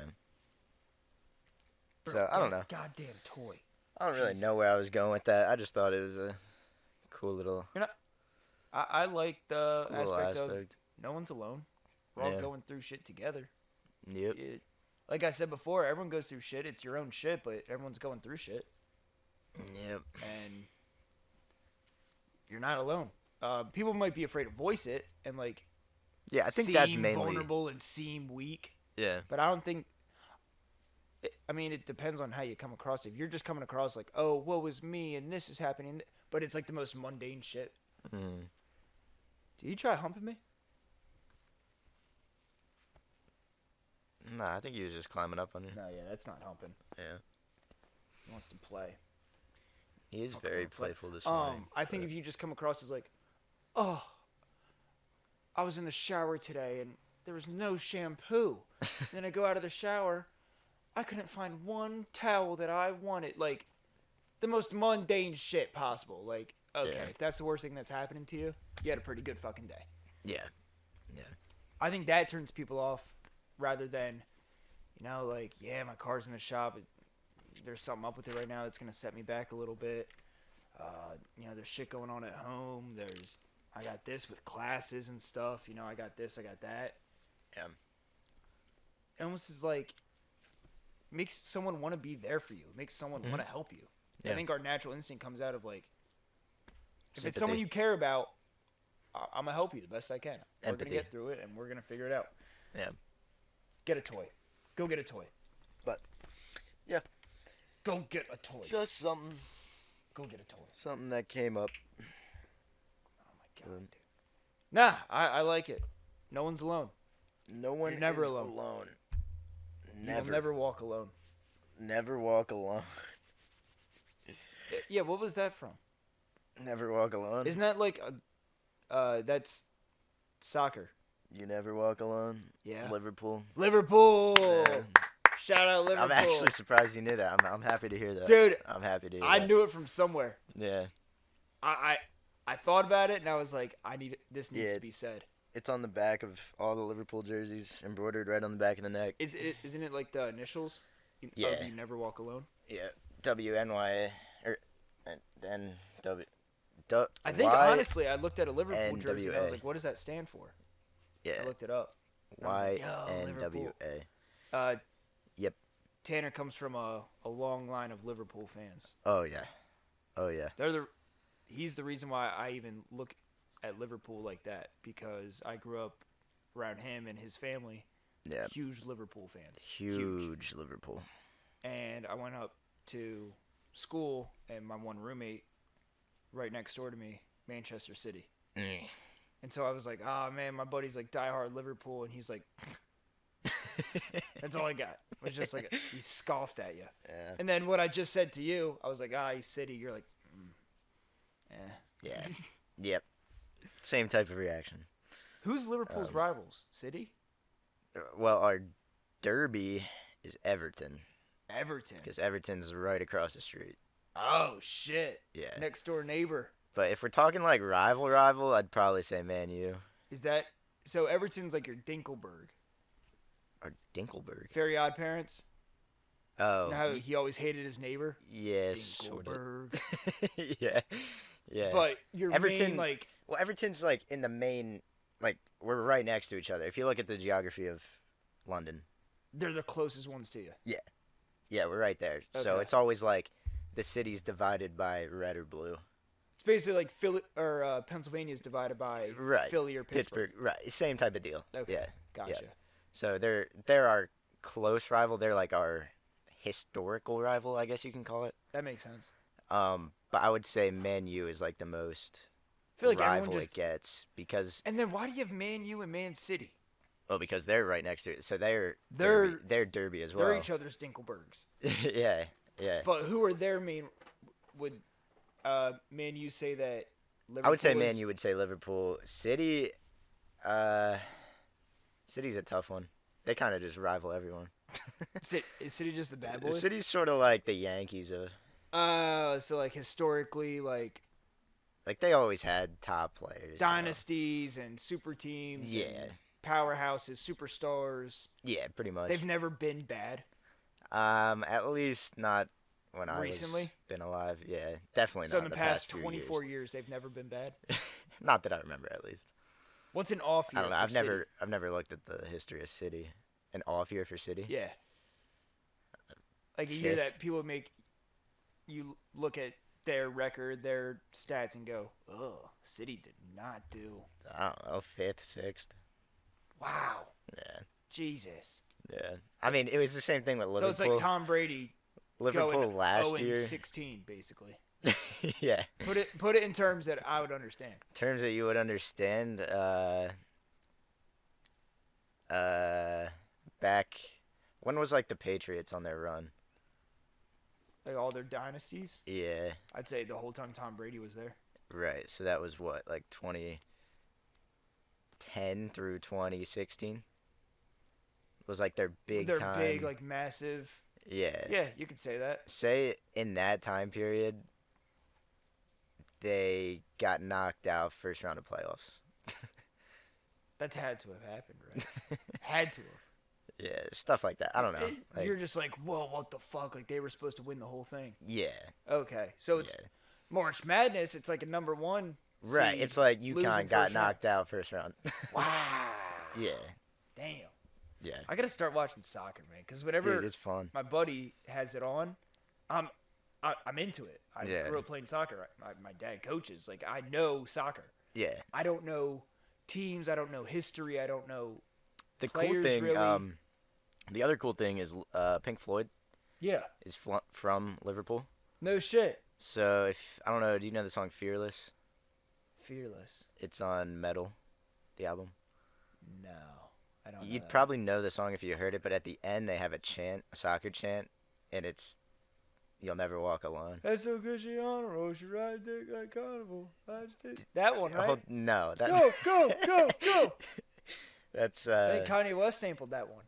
So, I don't know. Goddamn toy. I don't really know where I was going with that. I just thought it was a cool little... I like the aspect of no one's alone. We're all going through shit together. Yep. Like I said before, everyone goes through shit. It's your own shit, but everyone's going through shit. Yep. And you're not alone. People might be afraid to voice it and like... Yeah, I think that's mainly... seem vulnerable and seem weak. Yeah. But I don't think... I mean, it depends on how you come across it. If you're just coming across like, oh, woe is me and this is happening, but it's like the most mundane shit. Mm. Did you try humping me? Nah, I think he was just climbing up on you. No, yeah, that's not humping. Yeah. He wants to play. He is very playful this morning. I think if you just come across as like, oh, I was in the shower today and there was no shampoo. Then I go out of the shower, I couldn't find one towel that I wanted. Like, the most mundane shit possible. Like, okay, Yeah. if that's the worst thing that's happening to you, you had a pretty good fucking day. Yeah. I think that turns people off rather than, like, yeah, my car's in the shop. There's something up with it right now that's going to set me back a little bit. There's shit going on at home. I got this with classes and stuff. I got this, I got that. Yeah. It almost is like, makes someone want to be there for you. It makes someone want to help you. Yeah. I think our natural instinct comes out of, like, if Sympathy. it's someone you care about, I'm going to help you the best I can. We're going to Empathy. get through it, and we're going to figure it out. Yeah. Get a toy. Go get a toy. But, yeah. Go get a toy. Just something. Go get a toy. Something that came up. Oh, my God, dude. Nah, I like it. No one's alone. No one You're never is alone. Never. You'll never walk alone. Never walk alone. Yeah, what was that from? Never walk alone. Isn't that like that's soccer? You never walk alone. Yeah. Liverpool. Liverpool. Yeah. Shout out Liverpool. I'm actually surprised you knew that. I'm happy to hear that. Dude, I'm happy to hear I that. knew it from somewhere. Yeah. I thought about it and I was like, this needs to be said. It's on the back of all the Liverpool jerseys, embroidered right on the back of the neck. Isn't it like the initials? Yeah. Of You Never Walk Alone? Yeah. YNWA or and W. I think honestly, I looked at a Liverpool jersey and I was NWA. like, what does that stand for? Yeah. I looked it up. I was like, yo, Liverpool. YNWA. Yep. Tanner comes from a long line of Liverpool fans. Oh yeah. Oh yeah. He's the reason why I even look at Liverpool like that, because I grew up around him and his family. Yeah. Huge Liverpool fans. Huge Liverpool. And I went up to school, and my one roommate right next door to me, Manchester City. And so I was like, oh man, my buddy's like diehard Liverpool, and he's like, that's all I got. It was just like, he scoffed at you. Yeah. And then what I just said to you, I was like, he's City. You're like, Yeah. Yep. Same type of reaction. Who's Liverpool's rivals? City? Well, our derby is Everton. Everton. Because Everton's right across the street. Oh, shit. Yeah. Next door neighbor. But if we're talking like rival, I'd probably say Man U. Is that... So Everton's like your Dinkelberg. Or Dinkelberg. Very Odd Parents? Oh. You know how he always hated his neighbor? Yeah, sort of. Dinkelberg. Yeah. Yeah. But your Everton, main, like... Well, Everton's like in the main... Like, we're right next to each other. If you look at the geography of London. They're the closest ones to you. Yeah. Yeah, we're right there. So Okay. it's always like the city's divided by red or blue. It's basically like Philly or Pennsylvania is divided by Right. Philly or Pittsburgh. Right. Same type of deal. Okay. Yeah. Gotcha. Yeah. So they're our close rival. They're like our historical rival, I guess you can call it. That makes sense. But I would say Man U is like the most I feel like rival everyone just... it gets because And then why do you have Man U and Man City? because they're right next to it. So they're derby as well. They're each other's Dinkelbergs. Yeah. Yeah. But who are their main... Would Man U say that Liverpool I would say is... Man U would say Liverpool. City, City's a tough one. They kind of just rival everyone. Is City just the bad boys? City's sort of like the Yankees of. So like historically, like they always had top players. dynasties and super teams. Yeah. And powerhouses, superstars. Yeah, pretty much. They've never been bad. At least not when Recently? I've been alive. Yeah, definitely So not in the past few 24 years, they've never been bad. Not that I remember, at least. What's an off year? I don't know. for I've never looked at the history of City. An off year for City. Yeah. Like a year Fifth. that people make you look at their record, their stats, and go, "Ugh, City did not do." I don't know, 5th, 6th. Wow. Yeah. Jesus. Yeah. I mean, it was the same thing with Liverpool. So it's like Tom Brady Liverpool going last 0 year. 16, basically. Yeah. Put it in terms that I would understand. Terms that you would understand. Back when was like the Patriots on their run? Like all their dynasties. Yeah. I'd say the whole time Tom Brady was there. Right. So that was what, like 2010 through 2016. Was like their big They're time. big, like massive. Yeah. Yeah, you could say that. Say in that time period, they got knocked out first round of playoffs. That's had to have happened, right? Had to have. Yeah, stuff like that. I don't know. Like, You're just like, whoa, what the fuck? Like, they were supposed to win the whole thing. yeah. Okay, so it's Yeah. March Madness. It's like a number one Right. seed It's like losing UConn got first round. knocked out first round. Wow. Yeah. Damn. Yeah. I gotta start watching soccer, man. Because whenever Dude, it's fun. my buddy has it on, I'm into it. I Yeah. grew up playing soccer. My dad coaches. Like, I know soccer. Yeah. I don't know teams. I don't know history. I don't know The players cool thing, really. the other cool thing is Pink Floyd Yeah. is from Liverpool. No shit. So if I don't know, do you know the song "Fearless"? Fearless. It's on Metal, the album. No, I don't know. You'd that. probably know the song if you heard it, but at the end they have a chant, a soccer chant, and it's "You'll Never Walk Alone." That's so good she on a roll, she ride dick like carnival. That one, right? Oh, no, that, Go! that's I think Kanye West sampled that one.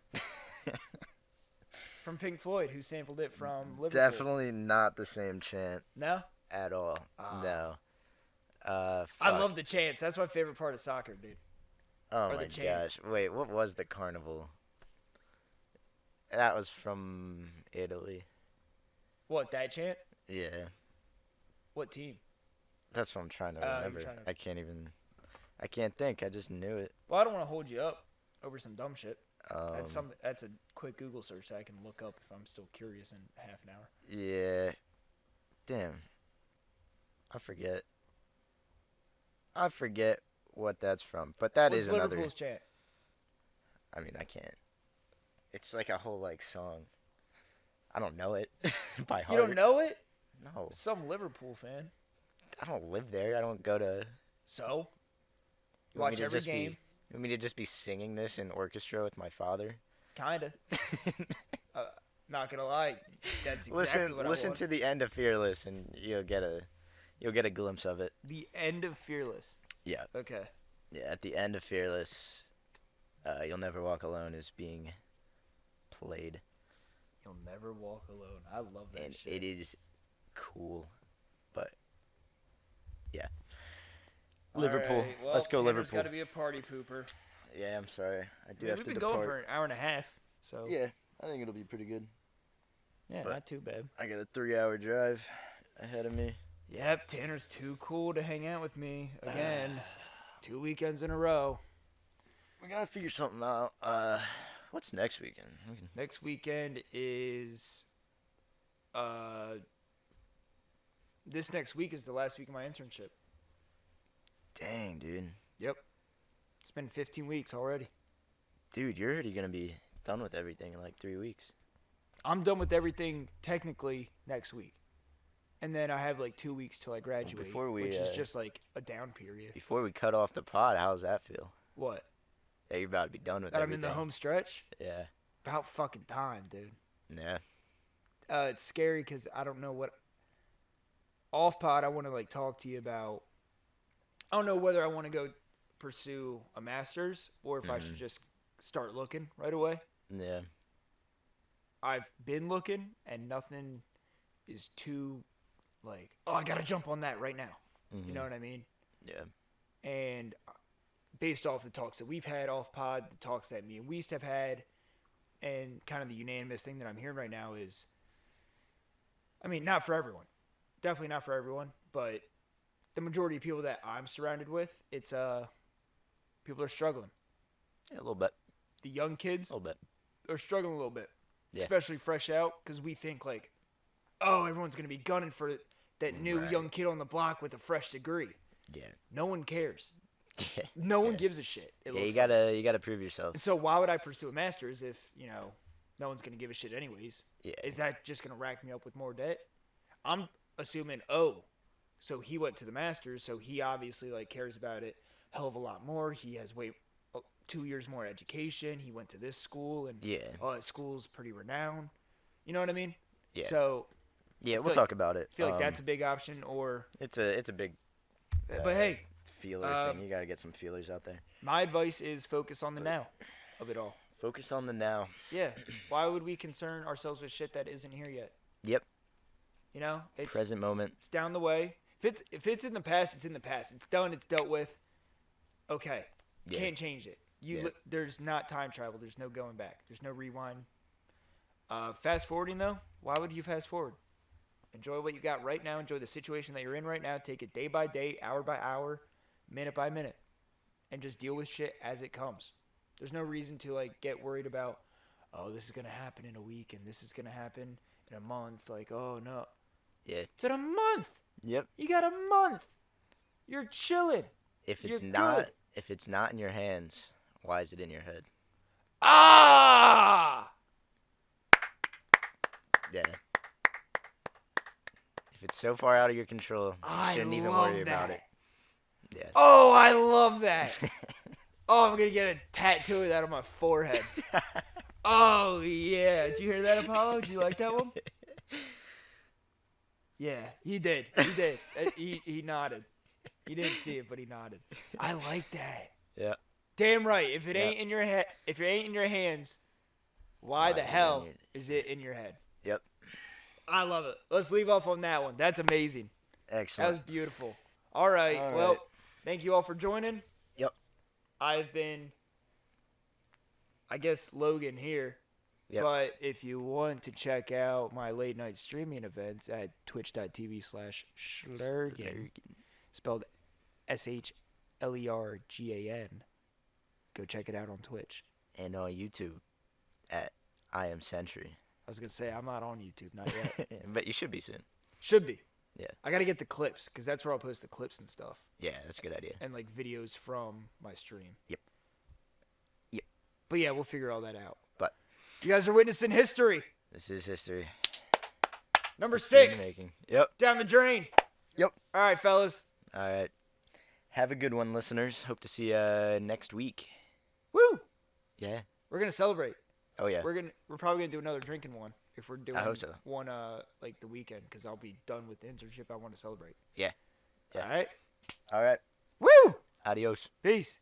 From Pink Floyd, who sampled it from Liverpool. definitely not the same chant No? at all. No. I Fuck. love the chants. That's my favorite part of soccer, dude. Oh or my the chants. gosh! Wait, what was the carnival? That was from Italy. What, that chant? Yeah, What team? that's what I'm trying to you're remember. trying to- I can't even. I can't think. I just knew it. Well, I don't want to hold you up over some dumb shit. Um, That's a quick Google search that I can look up if I'm still curious in half an hour. Yeah. Damn. I forget. I forget what that's from, but that What's is another. Liverpool's chant? I mean, I can't. It's like a whole like song. I don't know it by heart. You don't know it? No, Some Liverpool fan. I don't live there. I don't go to. So? You want me Watch to every just be- game. You want me to just be singing this in orchestra with my father? Kinda. Not gonna lie. That's exactly listen, what I listen want. to the end of Fearless, and you'll get a glimpse of it. The end of Fearless. Yeah, Okay. yeah. At the end of Fearless, "You'll Never Walk Alone" is being played, You'll never walk alone. I love that and shit. it is cool. But yeah, Liverpool. All right, well, Let's go Tanner's Liverpool. got to be a party pooper. Yeah, I'm sorry. I do I mean, have we've to been depart. going for an hour and a half, so Yeah, I think it'll be pretty good. yeah, but- not too bad. I got a 3-hour drive ahead of me. Yep, Tanner's too cool to hang out with me again. 2 weekends in a row. We gotta figure something out. What's next weekend? Next weekend is this next week is the last week of my internship. Dang, dude. Yep. It's been 15 weeks already. Dude, you're already gonna be done with everything in like 3 weeks. I'm done with everything technically next week. And then I have like 2 weeks till I graduate, before we, which is just like a down period. Before we cut off the pod, how's that feel? What? Yeah, you're about to be done with That I'm everything. in the home stretch? Yeah. About fucking time, dude. Yeah. It's scary because I don't know what. Off pod, I want to like talk to you about. I don't know whether I want to go pursue a master's or if I should just start looking right away. Yeah. I've been looking and nothing is too like, oh, I gotta jump on that right now. You know what I mean? Yeah. And based off the talks that we've had off pod, the talks that me and Weast have had, and kind of the unanimous thing that I'm hearing right now is, I mean, not for everyone. Definitely not for everyone, but the majority of people that I'm surrounded with, it's people are struggling. Yeah, a little bit. The young kids A little bit. are struggling a little bit, Yeah. especially fresh out, because we think like, oh, everyone's gonna be gunning for that new Right. young kid on the block with a fresh degree. Yeah. No one cares. Yeah. No one Yeah. gives a shit. It Yeah, looks you gotta prove yourself. And so why would I pursue a master's if, no one's going to give a shit anyways? Yeah. Is that just going to rack me up with more debt? I'm assuming, so he went to the master's, so he obviously like cares about it a hell of a lot more. He has 2 years more education. He went to this school and Yeah. his school's pretty renowned. You know what I mean? Yeah. So Yeah, feel we'll like- talk about it. I feel like that's a big option or It's a big but hey, feeler thing. You gotta get some feelers out there. my advice is focus on the now of it all. Focus on the now. Yeah. Why would we concern ourselves with shit that isn't here yet? Yep. It's Present moment. It's down the way. If it's in the past, it's in the past. It's done. It's dealt with. Okay, Yeah. can't change it. There's not time travel. There's no going back. There's no rewind. Fast forwarding though, why would you fast forward? Enjoy what you got right now. Enjoy the situation that you're in right now. Take it day by day, hour by hour, minute by minute, and just deal with shit as it comes. There's no reason to like get worried about, oh, this is gonna happen in a week and this is gonna happen in a month. Like, oh no, Yeah. it's in a month. Yep. You got a month. You're chilling. If You're it's not, good. if it's not in your hands, why is it in your head? Ah! Yeah. If it's so far out of your control, you I shouldn't even love worry about it. that. Yeah. Oh, I love that. Oh, I'm gonna get a tattoo of that on my forehead. Oh yeah. Did you hear that, Apollo? Did you like that one? Yeah, he did. He did. He nodded. He didn't see it, but he nodded. I like that. Yeah. Damn right. If it ain't in your head, if it ain't in your hands, why the is it in hell your- is it in your head? Yep. I love it. Let's leave off on that one. That's amazing. That Excellent. was beautiful. All right. All Well, right. thank you all for joining. Yep. I've been, I guess, Logan here. Yep. But if you want to check out my late night streaming events at twitch.tv/shlergan, spelled SHLERGAN, go check it out on Twitch. And on YouTube at I Am Sentry. I was going to say, I'm not on YouTube, not yet. But you should be soon. Should be. Yeah. I got to get the clips, because that's where I'll post the clips and stuff. Yeah, that's a good idea. And, like, videos from my stream. Yep. Yep. But, yeah, we'll figure all that out. But You guys are witnessing history. this is history. Number History 6. making. Yep. Down the drain. Yep. All right, fellas. All right. Have a good one, listeners. Hope to see you next week. Woo. Yeah. We're going to celebrate. Oh, yeah. We're probably going to do another drinking one if we're doing hope so. one like the weekend, because I'll be done with the internship. I want to celebrate. Yeah. Yeah. All right. All right. Woo. Adios. Peace.